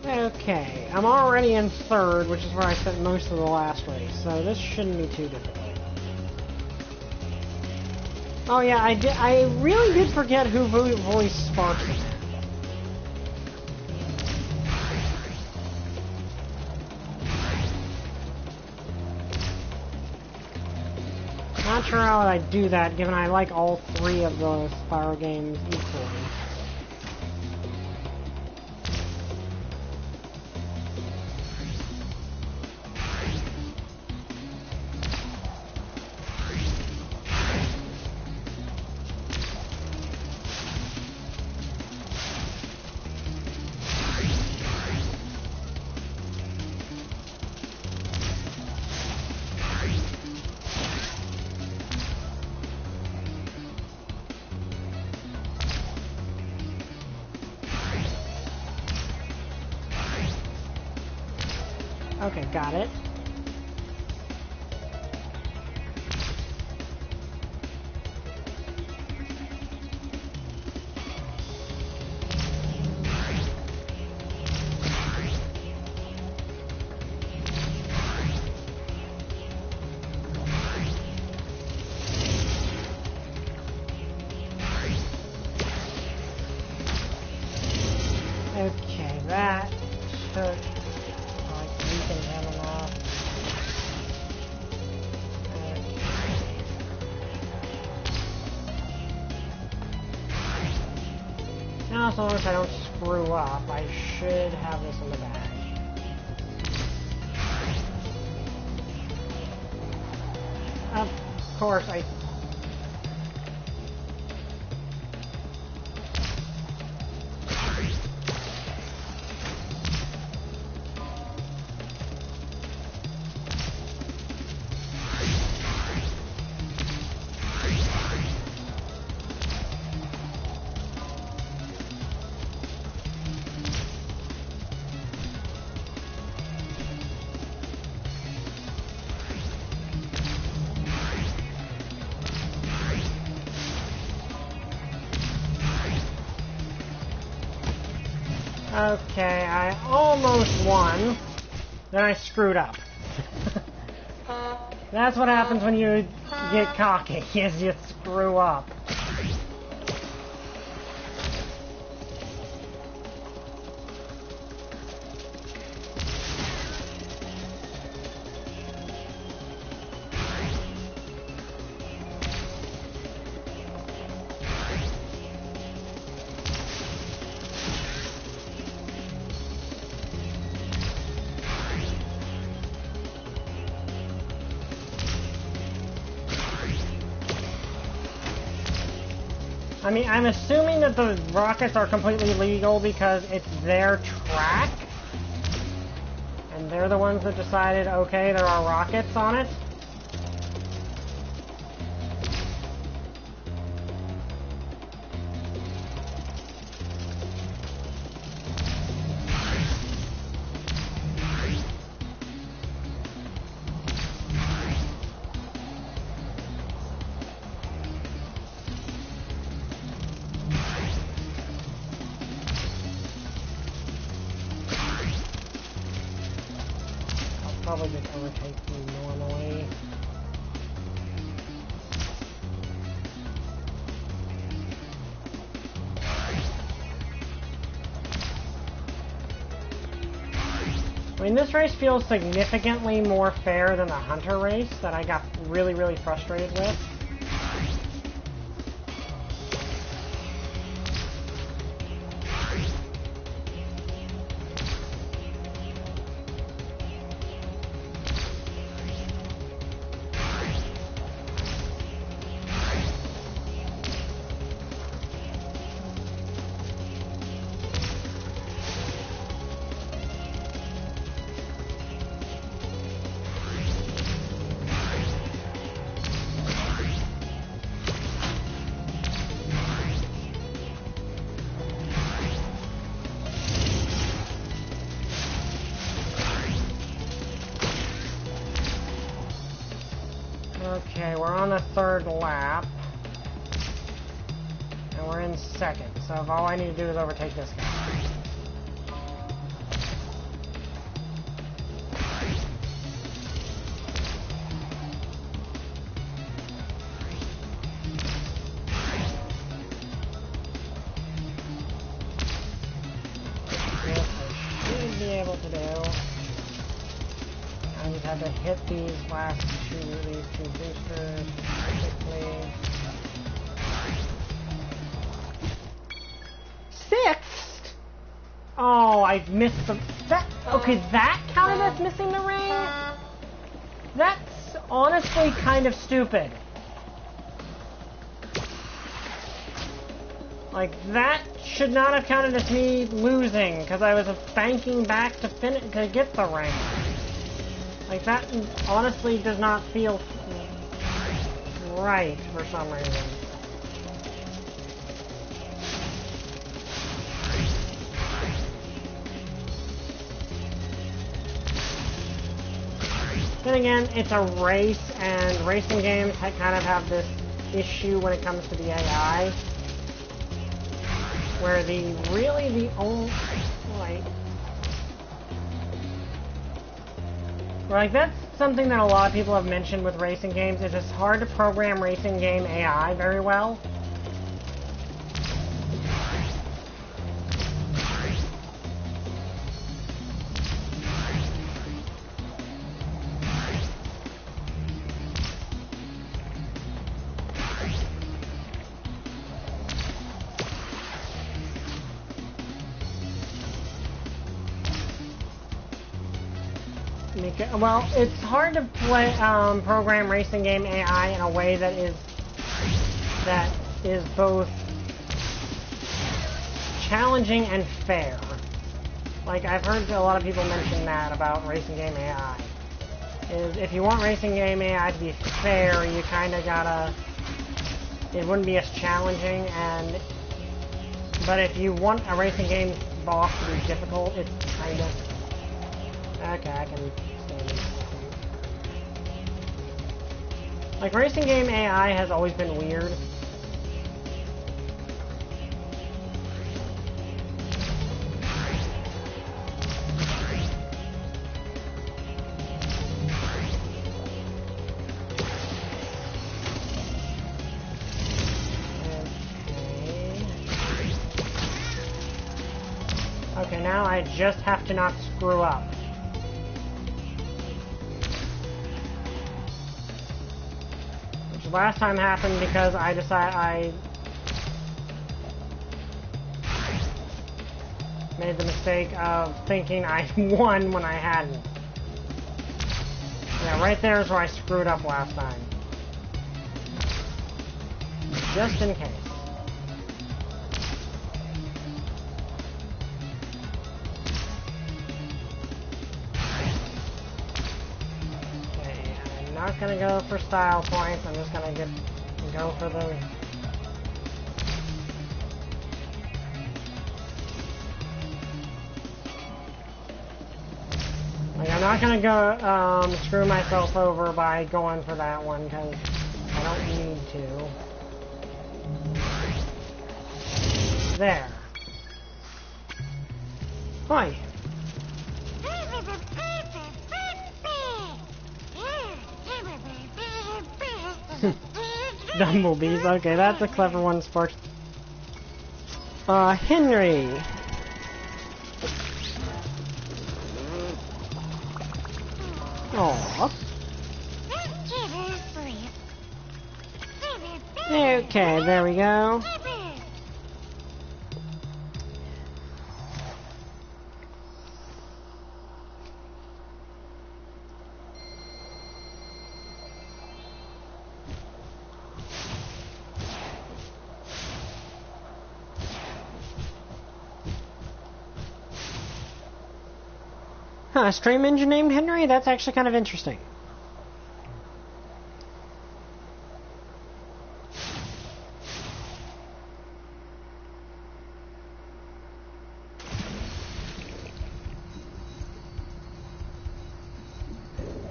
S1: Okay, I'm already in third, which is where I spent most of the last race, so this shouldn't be too difficult. Oh yeah, I really did forget who voiced Sparks in that. Not sure how I'd do that, given I like all three of the Spyro games equally. Okay, got it. Okay, that took now, as long as I don't screw up, I should have this in the bag. Of course, I... Okay, I almost won. Then I screwed up. That's what happens when you get cocky, is you screw up. I mean, I'm assuming that the rockets are completely legal because it's their track. And they're the ones that decided, okay, there are rockets on it. probably just overtake me normally. I mean, this race feels significantly more fair than the Hunter race that I got really, really frustrated with. Okay, we're on the third lap. And we're in second, so if all I need to do is overtake this guy. Yes, I should be able to do. I just have to hit these two boosters quickly. Sixth? Oh, I missed the... Okay, that counted as missing the ring? That's honestly kind of stupid. Like, that should not have counted as me losing, because I was banking back to get the ring. Like, that honestly does not feel right for some reason. Then again, it's a race, and racing games kind of have this issue when it comes to the AI, where the only... Like, that's something that a lot of people have mentioned with racing games, is it's hard to program racing game AI very well. Well, it's hard to program racing game AI in a way that is both challenging and fair. Like, I've heard a lot of people mention that about racing game AI. Is if you want racing game AI to be fair, you kind of gotta... It wouldn't be as challenging, but if you want a racing game boss to be difficult, it's kind of... Okay, I can... Like, racing game AI has always been weird. Okay, now I just have to not screw up. Last time happened because I made the mistake of thinking I won when I hadn't. Yeah, right there is where I screwed up last time. Just in case. I'm not gonna go for style points, I'm just gonna go for the... Like, I'm not gonna go, screw myself over by going for that one, because I don't need to. There. Hi. Dumblebees. Okay, that's a clever one, Sparks. Henry. Aww. Okay, there we go. Huh, a stream engine named Henry? That's actually kind of interesting.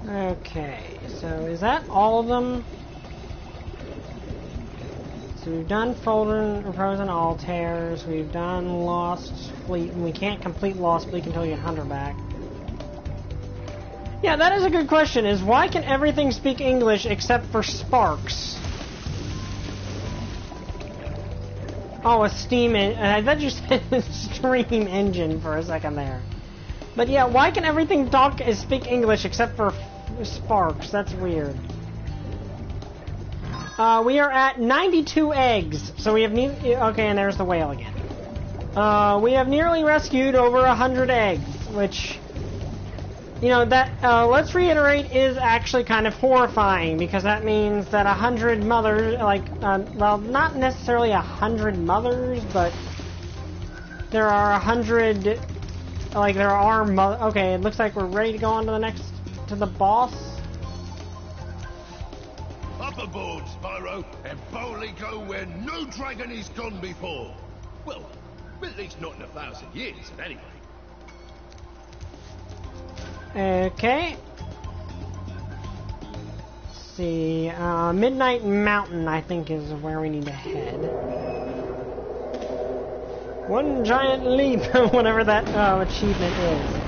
S1: Okay, so is that all of them? So we've done Frozen Altairs, we've done Lost Fleet, and we can't complete Lost Fleet until you get Hunter back. Yeah, that is a good question, is why can everything speak English except for Sparks? Oh, a steam engine. I thought you said stream engine for a second there. But yeah, why can everything speak English except for Sparks? That's weird. We are at 92 eggs, so we have okay, and there's the whale again. We have nearly rescued over 100 eggs, which, you know, that, let's reiterate, is actually kind of horrifying, because that means that 100 mothers, like, well, not necessarily 100 mothers, but there are 100, like, there are okay, it looks like we're ready to go on to the boss.
S4: Up aboard, Spyro, and boldly go where no dragon is gone before. Well, at least not in 1,000 years, at any rate.
S1: Okay. Let's see, Midnight Mountain, I think, is where we need to head. One giant leap, whatever that achievement is.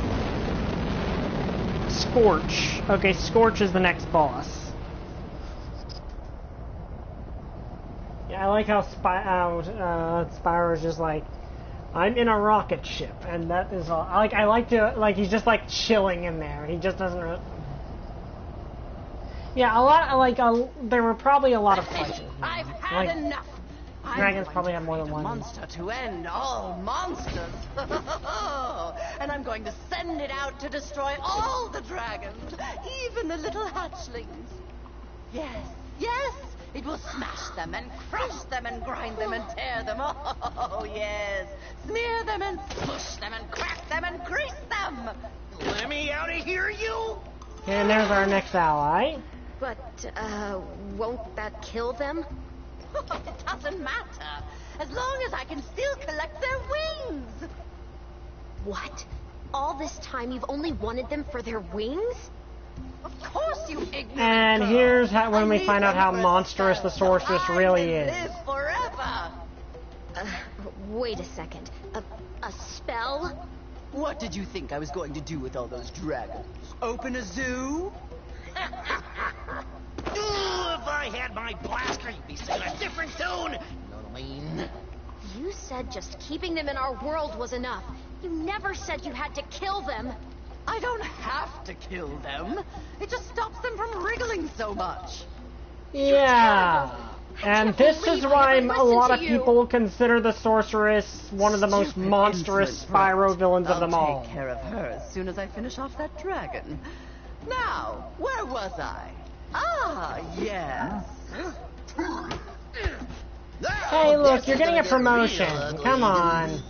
S1: Scorch. Okay, Scorch is the next boss. Yeah, I like how Spyro's just like, I'm in a rocket ship, and that is all. I like to, like, he's just like chilling in there. He just doesn't. Yeah, a lot. Like, there were probably a lot of fights.
S10: I've had
S1: like,
S10: enough.
S1: Dragons probably have more than one.
S10: Monster to end all monsters. And I'm going to send it out to destroy all the dragons, even the little hatchlings. Yes, yes. It will smash them and crush them and grind them and tear them. Oh, yes. Smear them and smush them and crack them and grease them. Let me out of here, you!
S1: And there's our next ally.
S2: But, won't that kill them?
S10: It doesn't matter. As long as I can still collect their wings.
S2: What? All this time you've only wanted them for their wings?
S10: Of course, you ignorant
S1: And
S10: girl.
S1: here's when we find out how monstrous the sorceress really is.
S10: Live forever.
S2: Wait a second. A spell?
S10: What did you think I was going to do with all those dragons? Open a zoo?
S7: If I had my blaster, you'd be singing a different tune. You know what I mean?
S2: You said just keeping them in our world was enough. You never said you had to kill them.
S10: I don't have to kill them. It just stops them from wriggling so much.
S1: Yeah. And this is why a lot of people consider the sorceress one of the most monstrous Spyro villains of them all.
S10: I'll take care of her as soon as I finish off that dragon. Now, where was I? Ah, yes.
S1: Hey, look, you're getting a promotion. Come on.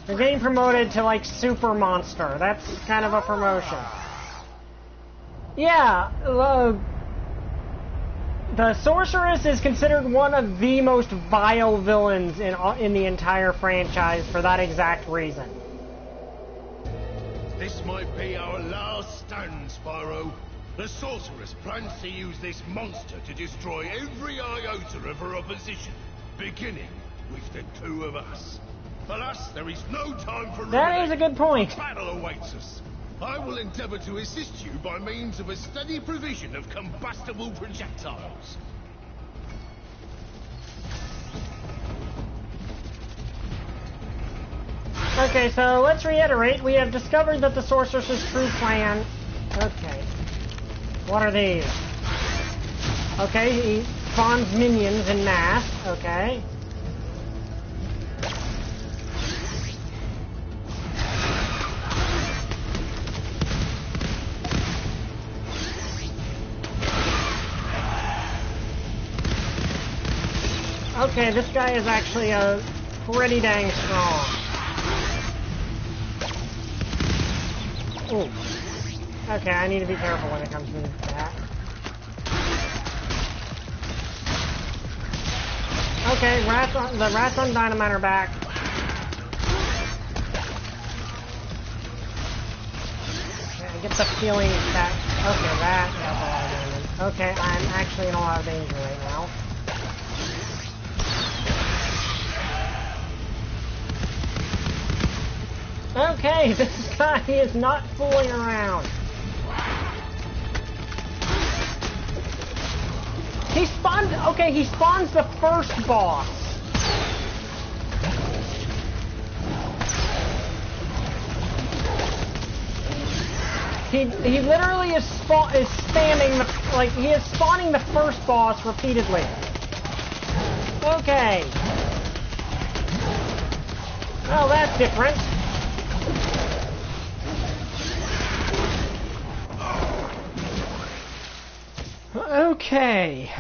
S1: You're getting promoted to, like, Super Monster. That's kind of a promotion. Yeah, the Sorceress is considered one of the most vile villains in the entire franchise for that exact reason.
S4: This might be our last stand, Spyro. The Sorceress plans to use this monster to destroy every iota of her opposition, beginning with the two of us. Alas, there is no time for
S1: That is a good point.
S4: Battle awaits us. I will endeavor to assist you by means of a steady provision of combustible projectiles.
S1: Okay, so let's reiterate. We have discovered that the sorceress's true plan... Okay. What are these? Okay, he spawns minions in mass. Okay. Okay, this guy is actually pretty dang strong. Ooh. Okay, I need to be careful when it comes to that. Okay, the rats on dynamite are back. Okay, I get the feeling that... Okay, that does a lot of damage. Okay, I'm actually in a lot of danger right now. Okay, this guy is not fooling around. He spawned... Okay, he spawns the first boss. He literally is spamming the... Like, he is spawning the first boss repeatedly. Okay. Well, that's different. Okay.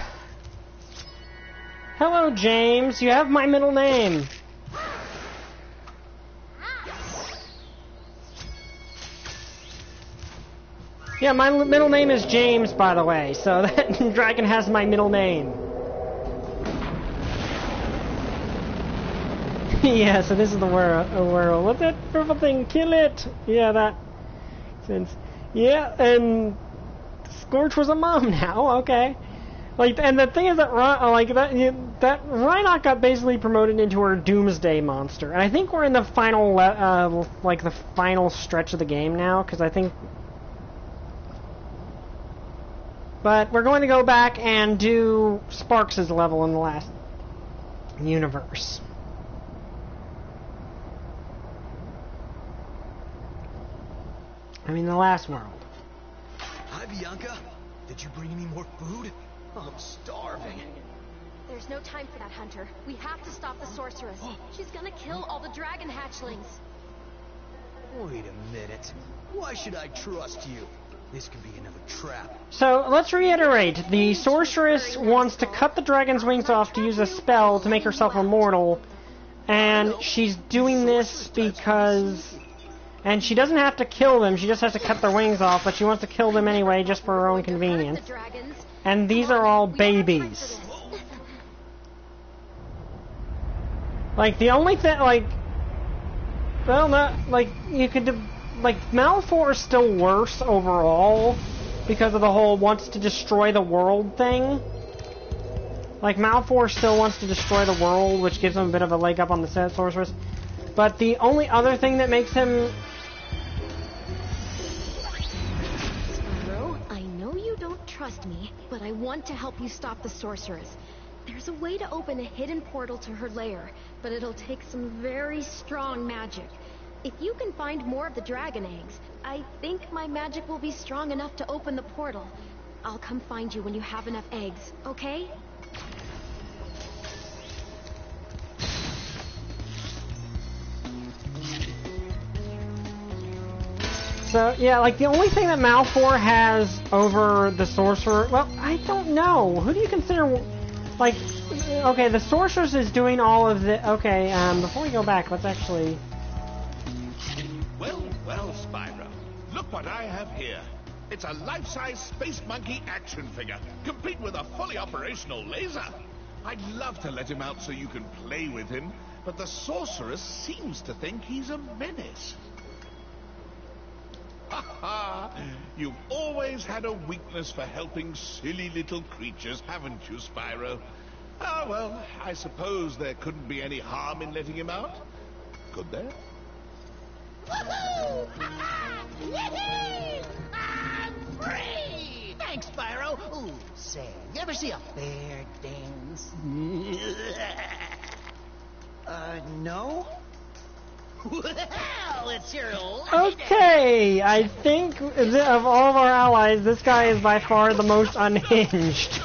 S1: Hello, James. You have my middle name. Yeah, my middle name is James, by the way, so that dragon has my middle name. Yeah, so this is the world. What's that purple thing? Kill it! Yeah, that... Yeah, and... Scorch was a mom now, okay. Like, and the thing is that that Reignited got basically promoted into her Doomsday monster, and I think we're in the final the final stretch of the game now, because I think. But we're going to go back and do Sparks' level in the last universe. I mean, the last world.
S3: Hi, Bianca. Did you bring any more food? I'm starving.
S2: There's no time for that, Hunter. We have to stop the sorceress. She's gonna kill all the dragon hatchlings.
S3: Wait a minute. Why should I trust you? This could be another trap.
S1: So, let's reiterate. The sorceress wants to cut the dragon's wings off to use a spell to make herself immortal. And she's doing this because... And she doesn't have to kill them, she just has to cut their wings off, but she wants to kill them anyway, just for her own convenience. And these are all babies. Like, the only thing, like... Well, not, like, you could... Like, Malfoy is still worse overall, because of the whole wants to destroy the world thing. Like, Malfoy still wants to destroy the world, which gives him a bit of a leg up on the sorceress. But the only other thing that makes him...
S2: Spyro, I know you don't trust me, but I want to help you stop the sorceress. There's a way to open a hidden portal to her lair, but it'll take some very strong magic. If you can find more of the dragon eggs, I think my magic will be strong enough to open the portal. I'll come find you when you have enough eggs, okay?
S1: So, yeah, like, the only thing that Malfoy has over the sorcerer... Well, I don't know. Who do you consider... Like, okay, the sorceress is doing all of the... Okay, before we go back, let's actually...
S6: Well, Spyro. Look what I have here. It's a life-size Space Monkey action figure, complete with a fully operational laser. I'd love to let him out so you can play with him, but the sorceress seems to think he's a menace. Ha ha! You've always had a weakness for helping silly little creatures, haven't you, Spyro? Ah, well, I suppose there couldn't be any harm in letting him out. Could there?
S9: Woohoo! Yippee! I'm free! Thanks, Spyro. Ooh, say, you ever see a bear dance?
S3: No?
S9: Well, it's your
S1: Okay, I think of all of our allies, this guy is by far the most unhinged.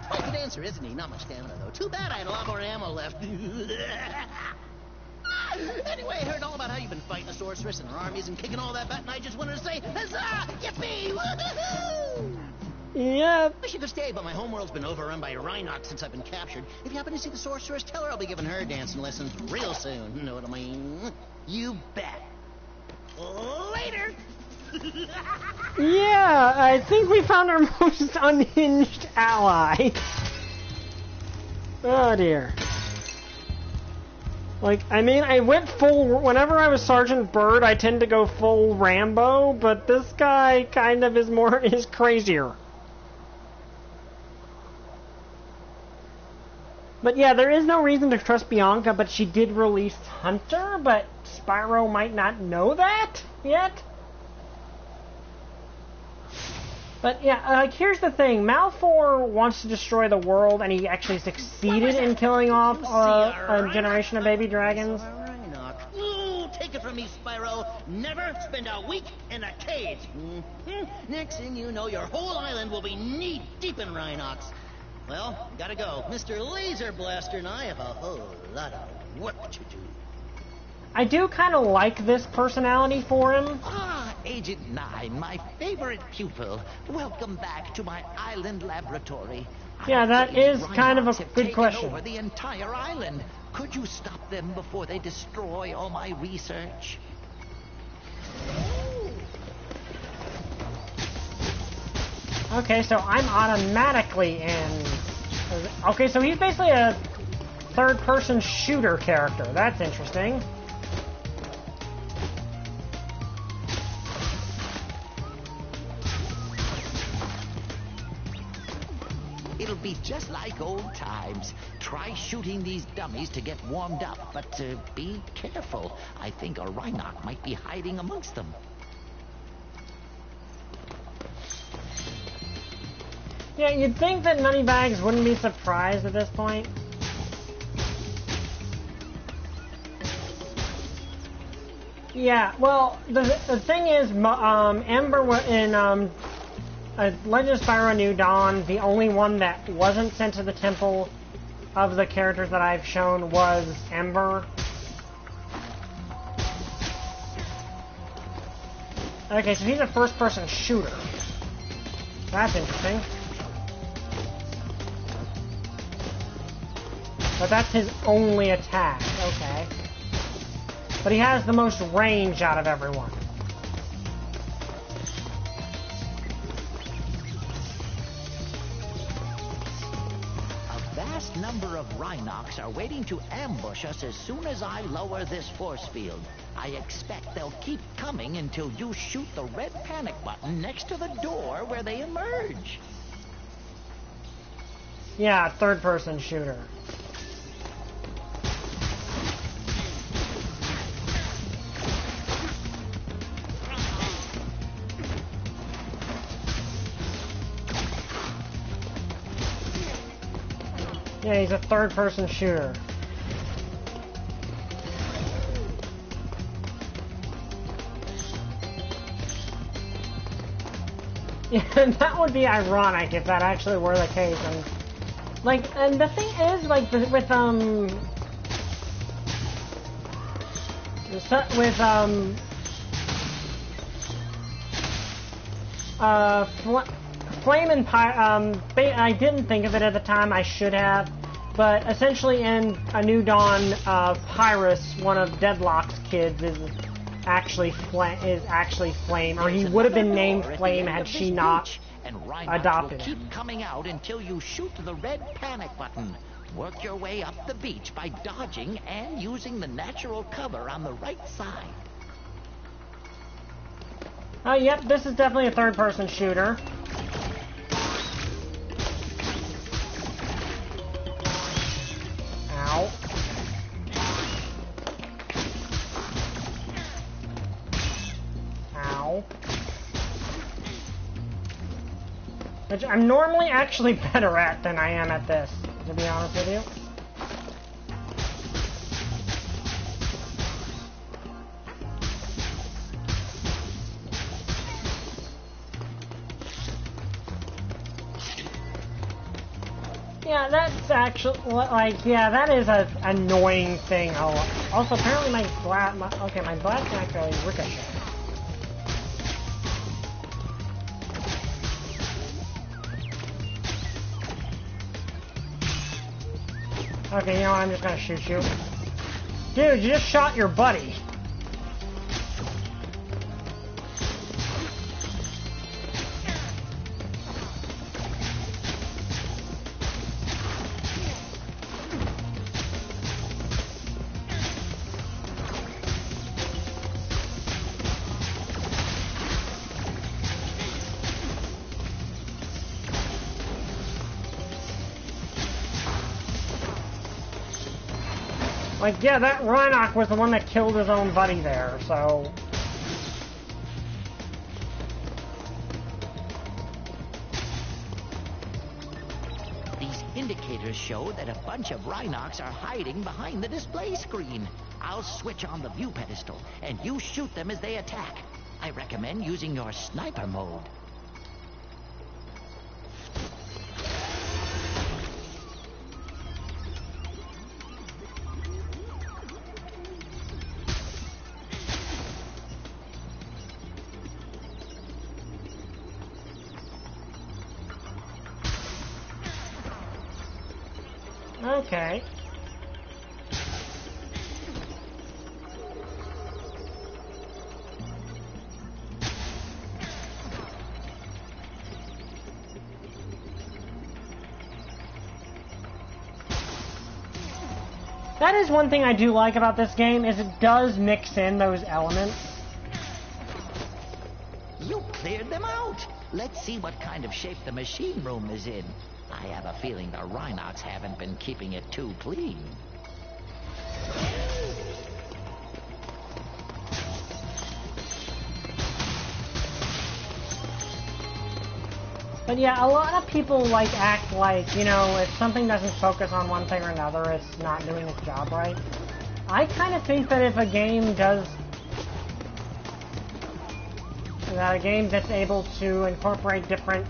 S9: Quite the dancer, isn't he? Not much stamina, though. Too bad I had a lot more ammo left. Anyway, I heard all about how you've been fighting the sorceress and her armies and kicking all that butt, and I just wanted to say, huzzah! Yippee! Woohoo!
S1: Yep.
S9: Wish you could stay, but my homeworld's been overrun by Reignited since I've been captured. If you happen to see the sorceress, tell her I'll be giving her dancing lessons real soon. You know what I mean? You bet. Later!
S1: Yeah, I think we found our most unhinged ally. Oh dear. Like, I mean, I went full... Whenever I was Sergeant Bird, I tend to go full Rambo, but this guy kind of is crazier. But yeah, there is no reason to trust Bianca, but she did release Hunter, but Spyro might not know that yet. But yeah, like, here's the thing. Malfour wants to destroy the world, and he actually succeeded in killing off a generation of baby dragons.
S9: Ooh, take it from me, Spyro. Never spend a week in a cage. Next thing you know, your whole island will be knee-deep in Rhinox. Well, gotta go. Mr. Laser Blaster and I have a whole lot of work to do.
S1: I do kind of like this personality for him.
S11: Ah, Agent 9, my favorite pupil. Welcome back to my island laboratory.
S1: Yeah, that is kind of a good question.
S11: Over the entire island. Could you stop them before they destroy all my research?
S1: Okay, so I'm automatically in. Okay, so he's basically a third-person shooter character. That's interesting.
S11: It'll be just like old times. Try shooting these dummies to get warmed up, but be careful. I think a Rhinoc might be hiding amongst them.
S1: Yeah, you'd think that Moneybags wouldn't be surprised at this point. Yeah, well, the thing is, Ember in Legend of Spyro New Dawn, the only one that wasn't sent to the temple of the characters that I've shown was Ember. Okay, so he's a first-person shooter. That's interesting. But that's his only attack, okay. But he has the most range out of everyone.
S11: A vast number of Rhinocs are waiting to ambush us as soon as I lower this force field. I expect they'll keep coming until you shoot the red panic button next to the door where they emerge.
S1: Yeah, third-person shooter. Yeah, he's a third-person shooter. Yeah, that would be ironic if that actually were the case. And like, and the thing is, like, with Flame and I didn't think of it at the time. I should have, but essentially in A New Dawn, Pyrrhus, one of Deadlock's kids, is actually Flame, or he would have been named Flame had she not adopted him.
S11: Keep coming out until you shoot the red panic button. Work your way up the beach by dodging and using the natural cover on the right side.
S1: Oh, yep, this is definitely a third-person shooter. Ow. Ow. Which I'm normally actually better at than I am at this, to be honest with you. Yeah, that's actually, like, yeah, that is a annoying thing. Also, apparently my blast, okay, my blast can actually ricochet. Okay, you know what, I'm just gonna shoot you. Dude, you just shot your buddy. Like, yeah, that Rhinoc was the one that killed his own buddy there, so...
S11: These indicators show that a bunch of Rhinocs are hiding behind the display screen. I'll switch on the view pedestal, and you shoot them as they attack. I recommend using your sniper mode.
S1: Okay. That is one thing I do like about this game, is it does mix in those elements.
S11: You cleared them out. Let's see what kind of shape the machine room is in. I have a feeling the Rhinocs haven't been keeping it too clean.
S1: But yeah, a lot of people act like, you know, if something doesn't focus on one thing or another, it's not doing its job right. I kind of think that if a game does... that a game that's able to incorporate different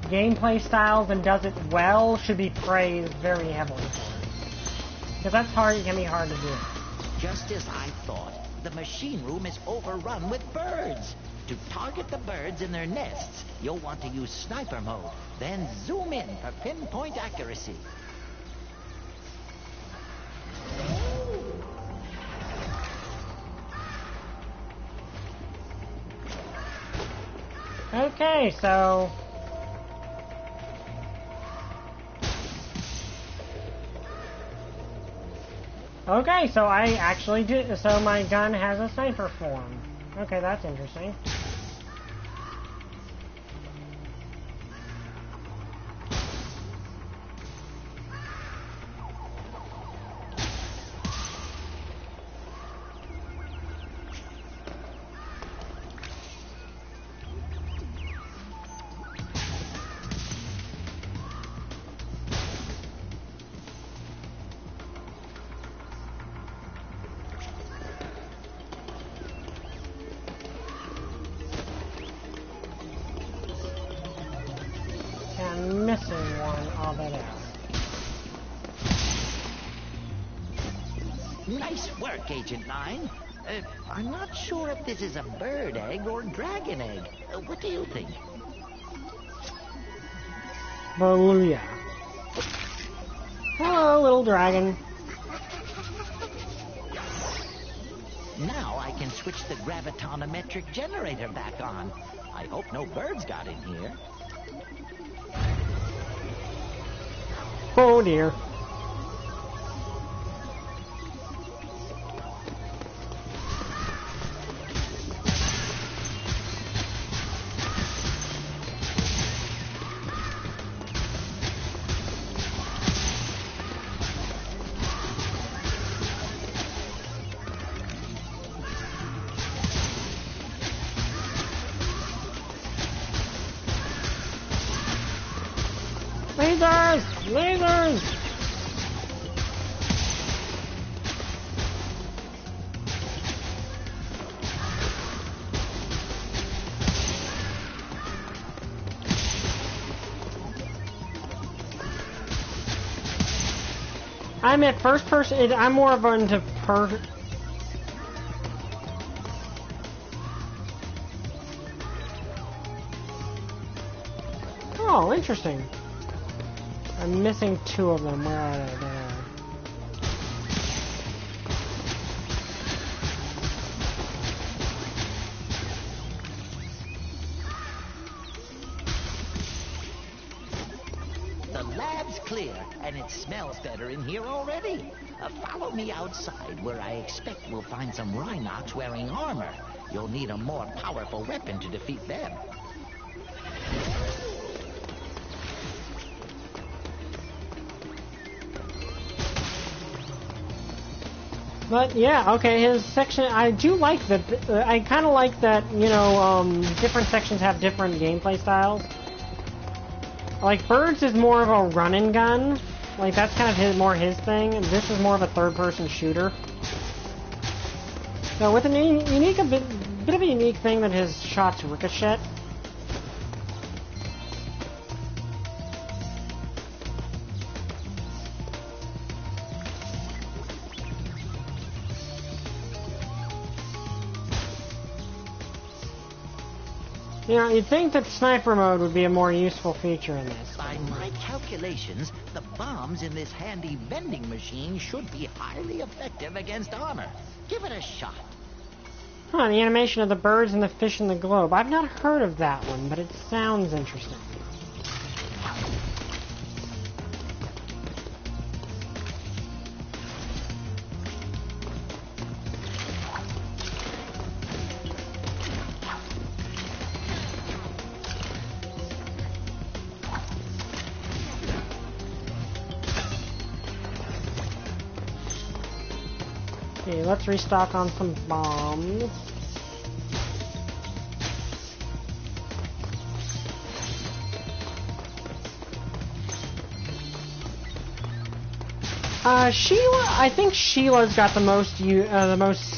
S1: gameplay styles and does it well should be praised very heavily for it. Because that's hard, it can be hard to do.
S11: Just as I thought, the machine room is overrun with birds. To target the birds in their nests, you'll want to use sniper mode, then zoom in for pinpoint accuracy.
S1: Okay, so... okay, so I actually did, so my gun has a sniper form. Okay, that's interesting. I'm missing one. I'll bet out.
S11: Nice work, Agent 9. I'm not sure if this is a bird egg or dragon egg. What do you think?
S1: Hallelujah. Hello, little dragon.
S11: Now I can switch the gravitonometric generator back on. I hope no birds got in here.
S1: Oh dear. Lasers! Lasers! I'm at first person. I'm more of into Oh, interesting. I'm missing 2 of them. Where are they? There.
S11: The lab's clear, and it smells better in here already. Follow me outside, where I expect we'll find some Rhinox wearing armor. You'll need a more powerful weapon to defeat them.
S1: But yeah, okay, his section, I do like that, I kind of like that, you know, different sections have different gameplay styles. Like, Birds is more of a run and gun, like, that's kind of more his thing, and this is more of a third-person shooter. So with a bit of a unique thing that his shots ricochet. You know, you'd think that sniper mode would be a more useful feature in this.
S11: By my calculations, the bombs in this handy vending machine should be highly effective against armor. Give it a shot.
S1: Huh, the animation of the birds and the fish in the globe. I've not heard of that one, but it sounds interesting. Okay, let's restock on some bombs. Sheila, I think Sheila's got the most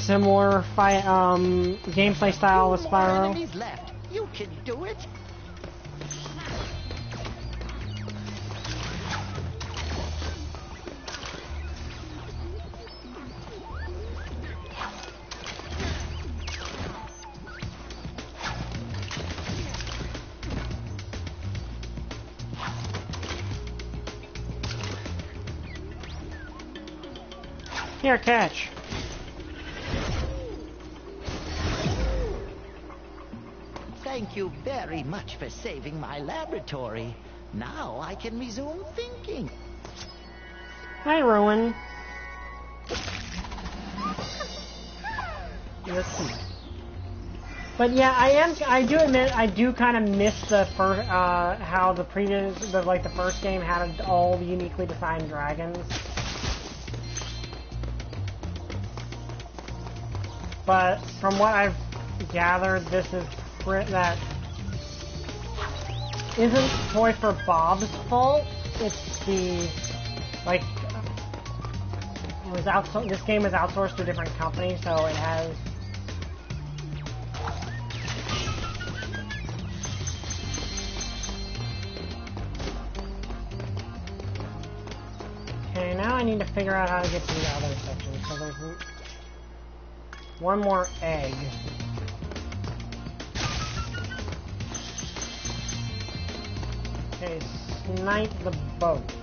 S1: similar gameplay style with Spyro.
S11: Enemies left. You can do it.
S1: Here, catch.
S11: Thank you very much for saving my laboratory. Now I can resume thinking.
S1: Hi, Rowan. But yeah, I do admit, I do kind of miss the first, how the first game had all the uniquely designed dragons. But from what I've gathered, this is that isn't Toy for Bob's fault. It's the this game is outsourced to a different company, so it has. Okay, now I need to figure out how to get to the other section. So there's one more egg. Okay, snipe the boats.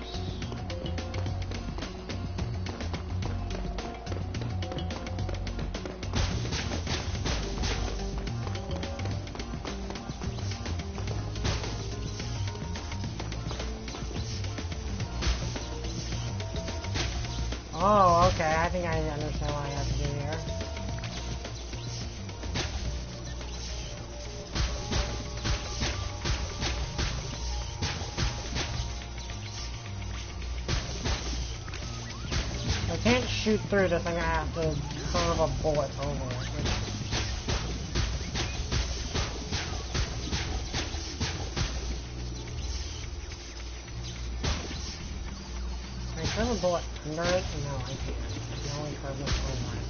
S1: Oh, okay, I think I understand what I have to do here. I can't shoot through this, I'm gonna have to curve a bullet over it. Can I curve a bullet under it? No, I can't. I can only curve this over it.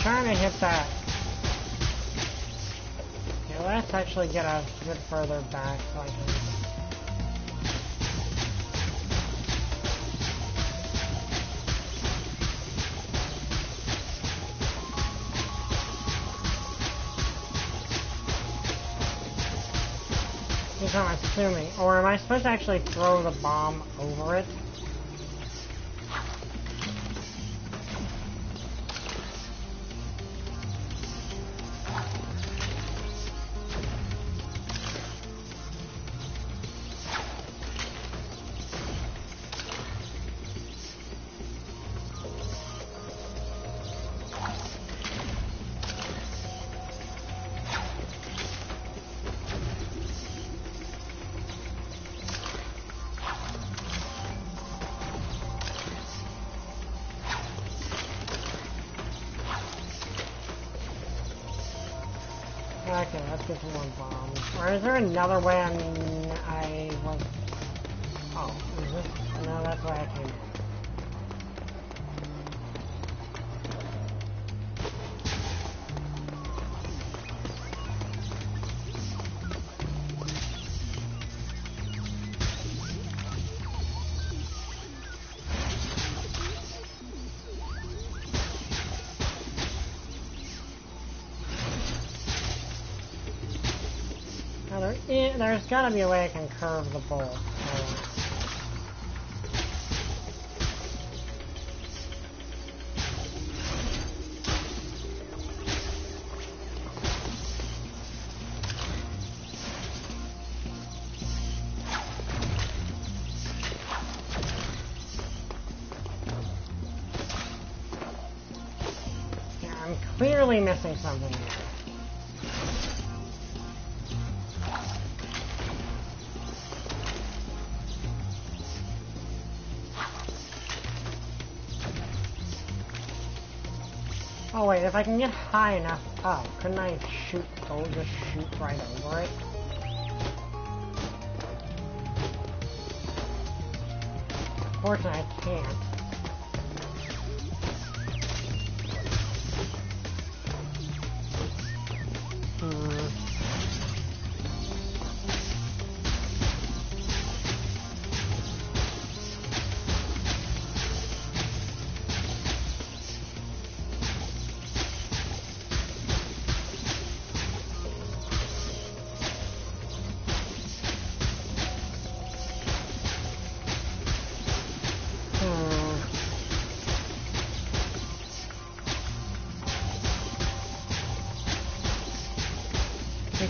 S1: trying to hit that. Okay, let's actually get a bit further back so I can... That's what I'm assuming. Or am I supposed to actually throw the bomb over it? Okay, let's get some more bombs. Or is there another way? I mean, I was... Oh, is this... No, that's why I came in. There's gotta be a way I can curve the bolt. Yeah, I'm clearly missing something here. Oh wait, if I can get high enough up, couldn't I shoot, just shoot right over it? Fortunately, I can't.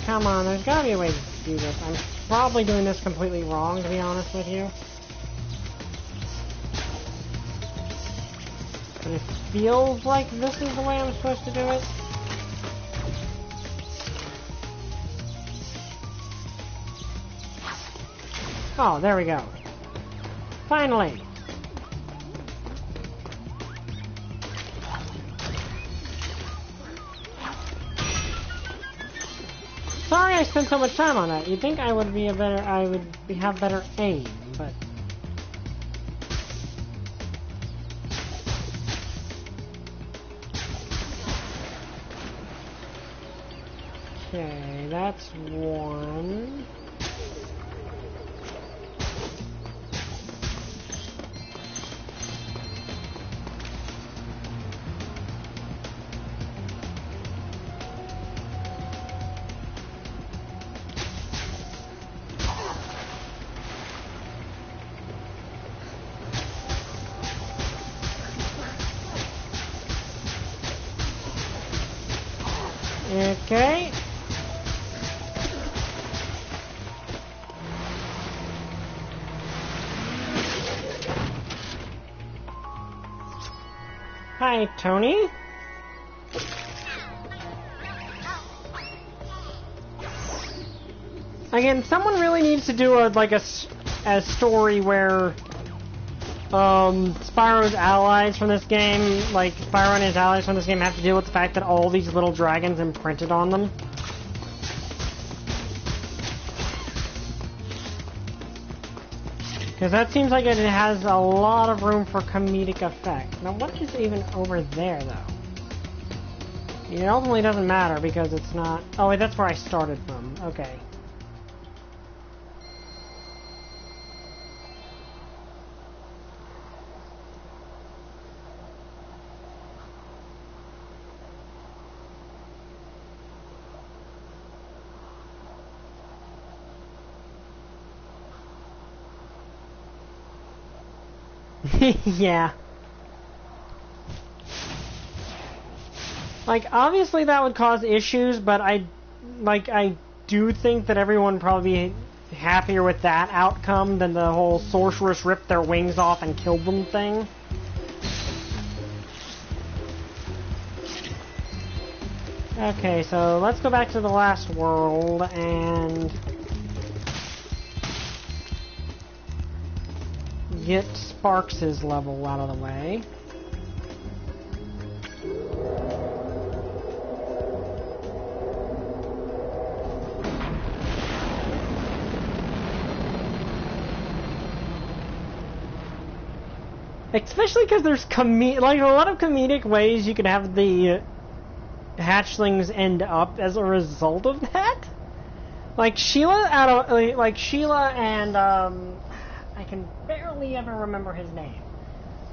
S1: Come on, there's gotta be a way to do this. I'm probably doing this completely wrong, to be honest with you. But it feels like this is the way I'm supposed to do it. Oh, there we go. Finally! Sorry I spent so much time on that. You'd think I would be have better aim, but... Okay, that's one. Okay. Hi, Tony. Again, someone really needs to do a story where Spyro's allies from this game, like Spyro and his allies from this game, have to deal with the fact that all these little dragons imprinted on them. Because that seems like it has a lot of room for comedic effect. Now, what is even over there, though? It ultimately doesn't matter because it's not... Oh, wait, that's where I started from. Okay. Yeah. Like, obviously that would cause issues, but I do think that everyone would probably be happier with that outcome than the whole sorceress ripped their wings off and killed them thing. Okay, so let's go back to the last world and get Sparks' level out of the way. Especially because there's like a lot of comedic ways you could have the hatchlings end up as a result of that. Like Sheila and I can barely ever remember his name.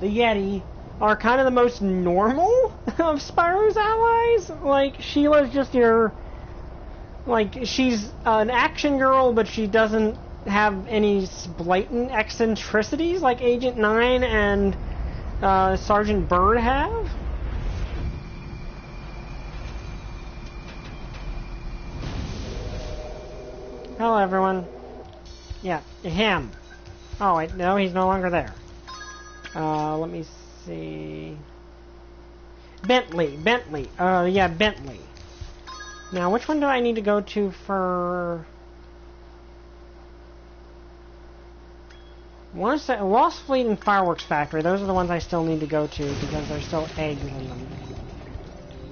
S1: The Yeti are kind of the most normal of Spyro's allies. Like Sheila's just your, like, she's an action girl, but she doesn't have any blatant eccentricities like Agent 9 and Sergeant Bird have. Hello, everyone. Yeah, him. Oh, wait, no, he's no longer there. Let me see. Bentley. Yeah, Bentley. Now, which one do I need to go to for... Lost Fleet and Fireworks Factory. Those are the ones I still need to go to because there's still eggs in them.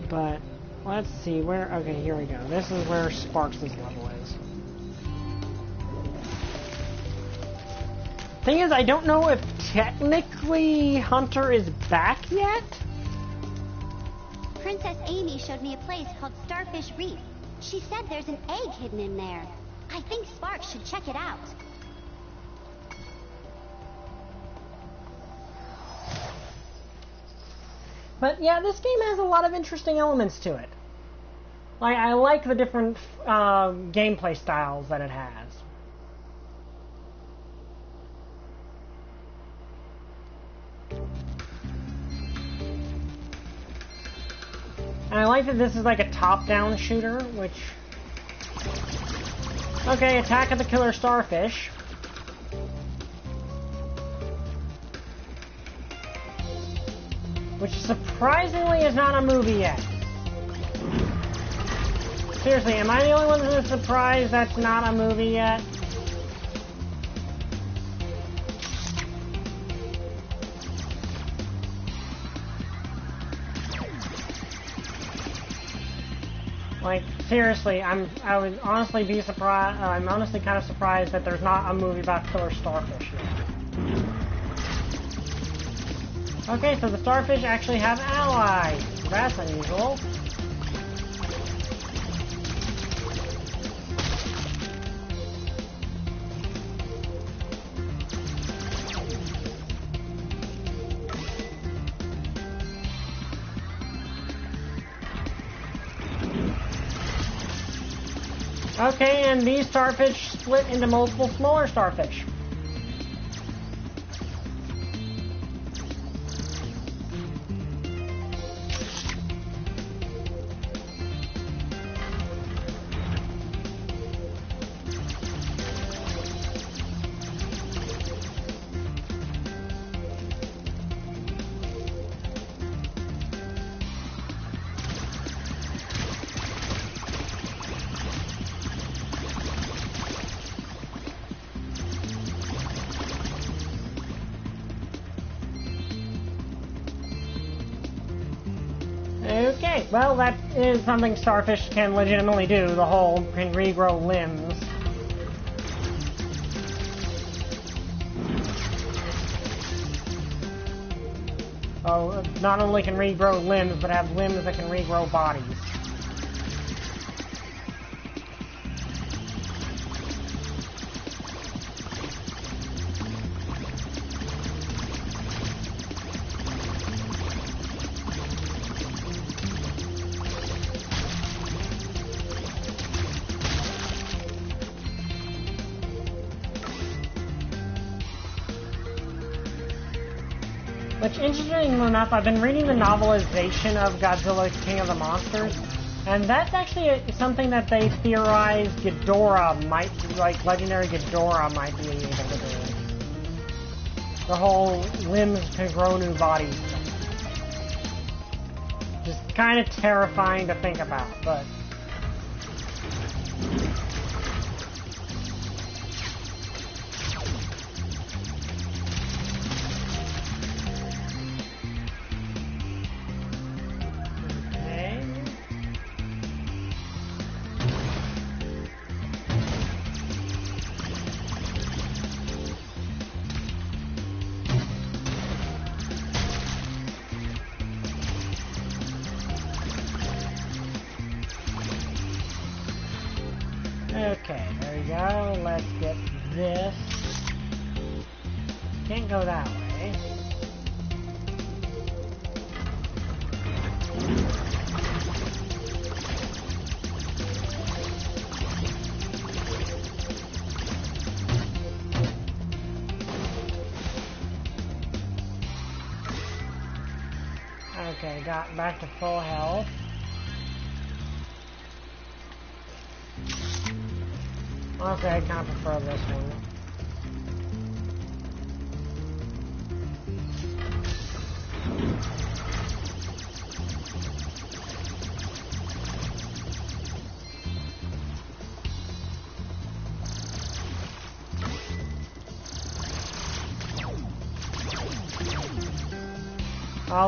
S1: But, let's see, where... Okay, here we go. This is where Sparks' level is. Thing is, I don't know if technically Hunter is back yet.
S12: Princess Amy showed me a place called Starfish Reef. She said there's an egg hidden in there. I think Sparks should check it out.
S1: But yeah, this game has a lot of interesting elements to it. Like, I like the different gameplay styles that it has. And I like that this is like a top-down shooter, which... Okay, Attack of the Killer Starfish. Which surprisingly is not a movie yet. Seriously, am I the only one who's surprised that's not a movie yet? Like, seriously, I would honestly be surprised, I'm honestly kind of surprised that there's not a movie about killer starfish yet. Okay, so the starfish actually have allies. That's unusual. Okay, and these starfish split into multiple smaller starfish. Okay, well, that is something starfish can legitimately do, the whole can regrow limbs. not only can regrow limbs, but have limbs that can regrow bodies. Which, interestingly enough, I've been reading the novelization of Godzilla King of the Monsters, and that's actually something that they theorize Ghidorah might, like legendary Ghidorah might be able to do. The whole limbs can grow new bodies. Just kind of terrifying to think about, but... Okay, there we go. Let's get this. Can't go that way. Okay, got back to full health. Honestly, I kind of prefer this one.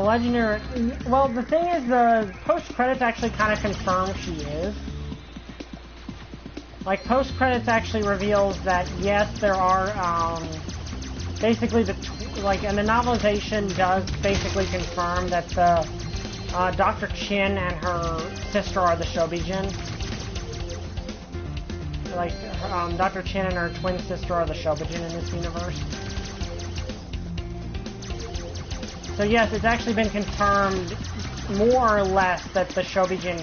S1: Legendary... Well, the thing is, the post-credits actually kind of confirm she is. Like, post-credits actually reveals that, yes, there are, basically and the novelization does basically confirm that the, Dr. Chin and her sister are the Shobijin. Like, Dr. Chin and her twin sister are the Shobijin in this universe. So yes, it's actually been confirmed, more or less, that the Shobijin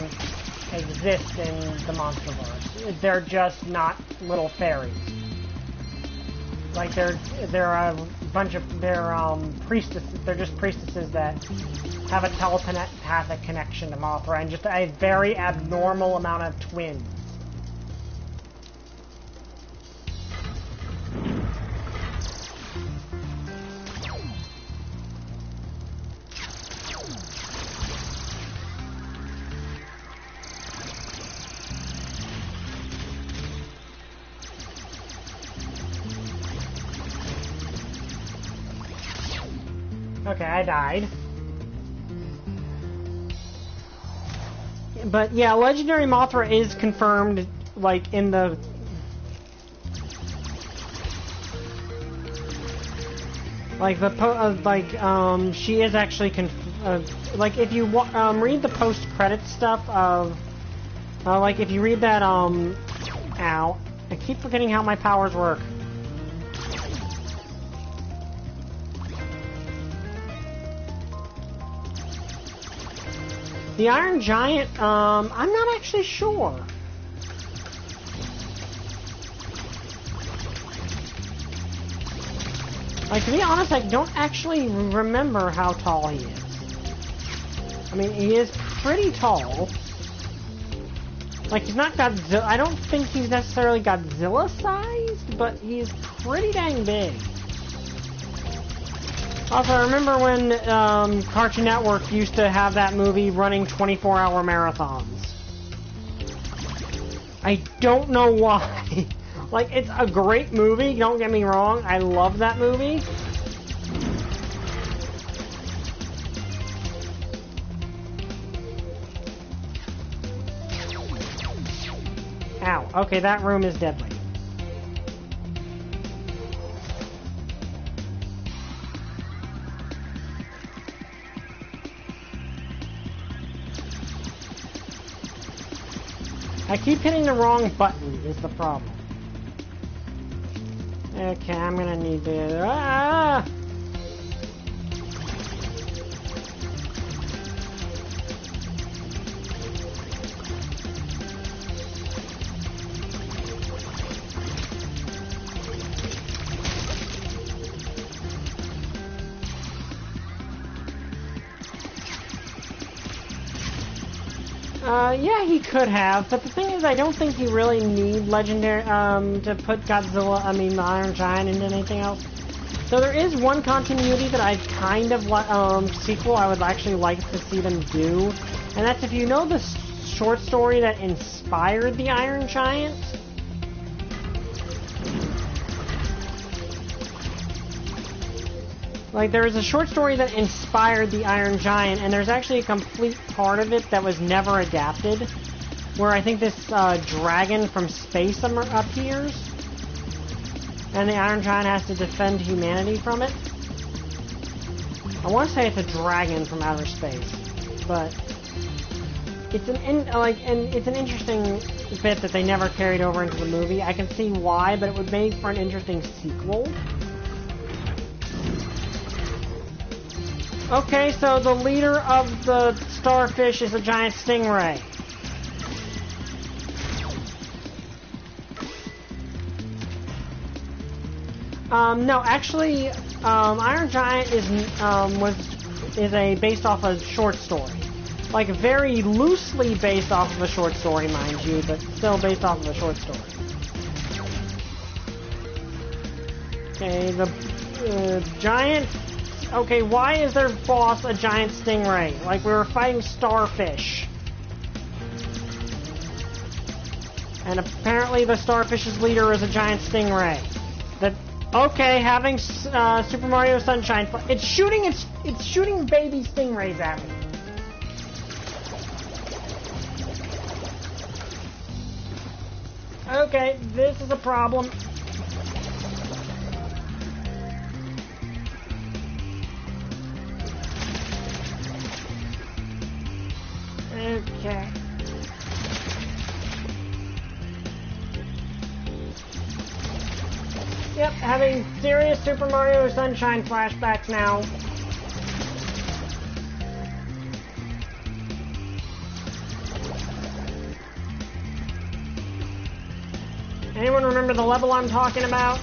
S1: exist in the Monsterverse. They're just not little fairies. Like they're a bunch of priestesses. They're just priestesses that have a telepathic connection to Mothra and just a very abnormal amount of twins. Okay, I died. But yeah, Legendary Mothra is confirmed, like, in the... Like, she is actually like, if you read the post-credit stuff of... like, if you read that, ow. I keep forgetting how my powers work. The Iron Giant, I'm not actually sure. Like, to be honest, I don't actually remember how tall he is. I mean, he is pretty tall. Like, he's not Godzilla. I don't think he's necessarily Godzilla-sized, but he's pretty dang big. Also, I remember when Cartoon Network used to have that movie running 24-hour marathons. I don't know why. Like, it's a great movie, don't get me wrong. I love that movie. Ow. Okay, that room is deadly. I keep hitting the wrong button is the problem. Okay, I'm gonna need to... Ah! Yeah, he could have, but the thing is, I don't think you really need Legendary, to put the Iron Giant into anything else. So there is one continuity that I kind of, sequel I would actually like to see them do, and that's if you know the short story that inspired the Iron Giant. Like, there was a short story that inspired the Iron Giant, and there's actually a complete part of it that was never adapted, where I think this dragon from space appears, and the Iron Giant has to defend humanity from it. I want to say it's a dragon from outer space, but it's it's an interesting bit that they never carried over into the movie. I can see why, but it would make for an interesting sequel. Okay, so the leader of the starfish is a giant stingray. No, actually, Iron Giant is based off a short story, like very loosely based off of a short story, mind you, but still based off of a short story. Okay, the giant. Okay, why is their boss a giant stingray? Like, we were fighting starfish. And apparently the starfish's leader is a giant stingray. Okay, having Super Mario Sunshine, it's shooting baby stingrays at me. Okay, this is a problem. Okay. Yep, having serious Super Mario Sunshine flashbacks now. Anyone remember the level I'm talking about?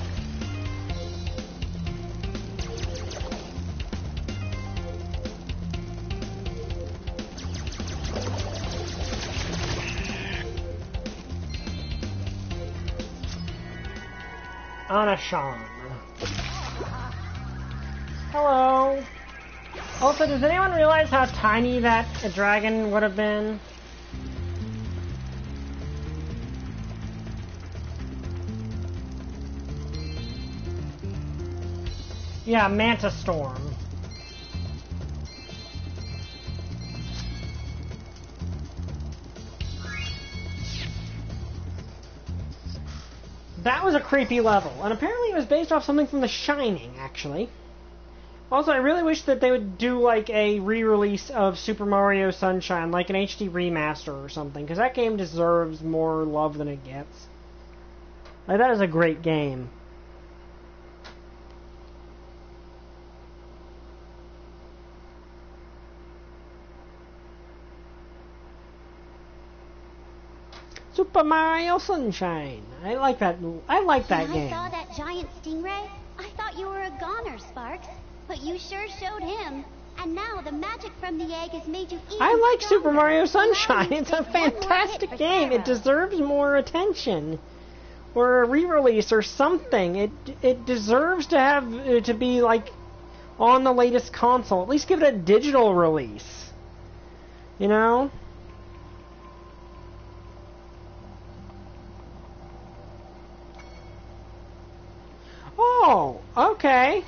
S1: Anashan. Hello. Also, does anyone realize how tiny that dragon would have been? Yeah, Manta Storm. That was a creepy level, and apparently it was based off something from The Shining, actually. Also, I really wish that they would do, like, a re-release of Super Mario Sunshine, like an HD remaster or something, because that game deserves more love than it gets. Like, that is a great game. Super Mario Sunshine. I like that game.
S12: When I saw that giant stingray, I thought you were a goner, Sparks. But you sure showed him. And now the magic from the egg has made you even
S1: I like
S12: stronger.
S1: Super Mario Sunshine. It's a fantastic game. It deserves more attention. Or a re-release or something. It deserves to have to be like on the latest console. At least give it a digital release. You know? Oh, okay.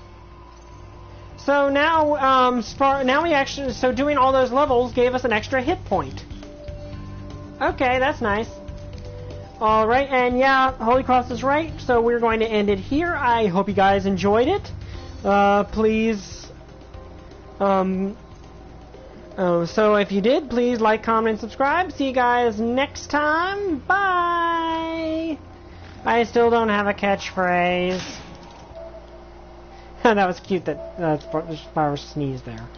S1: So now, so doing all those levels gave us an extra hit point. Okay, that's nice. Alright, and yeah, Holy Cross is right, so we're going to end it here. I hope you guys enjoyed it. Please, Oh, so if you did, please like, comment, and subscribe. See you guys next time. Bye! I still don't have a catchphrase. That was cute that Spyro sneezed there.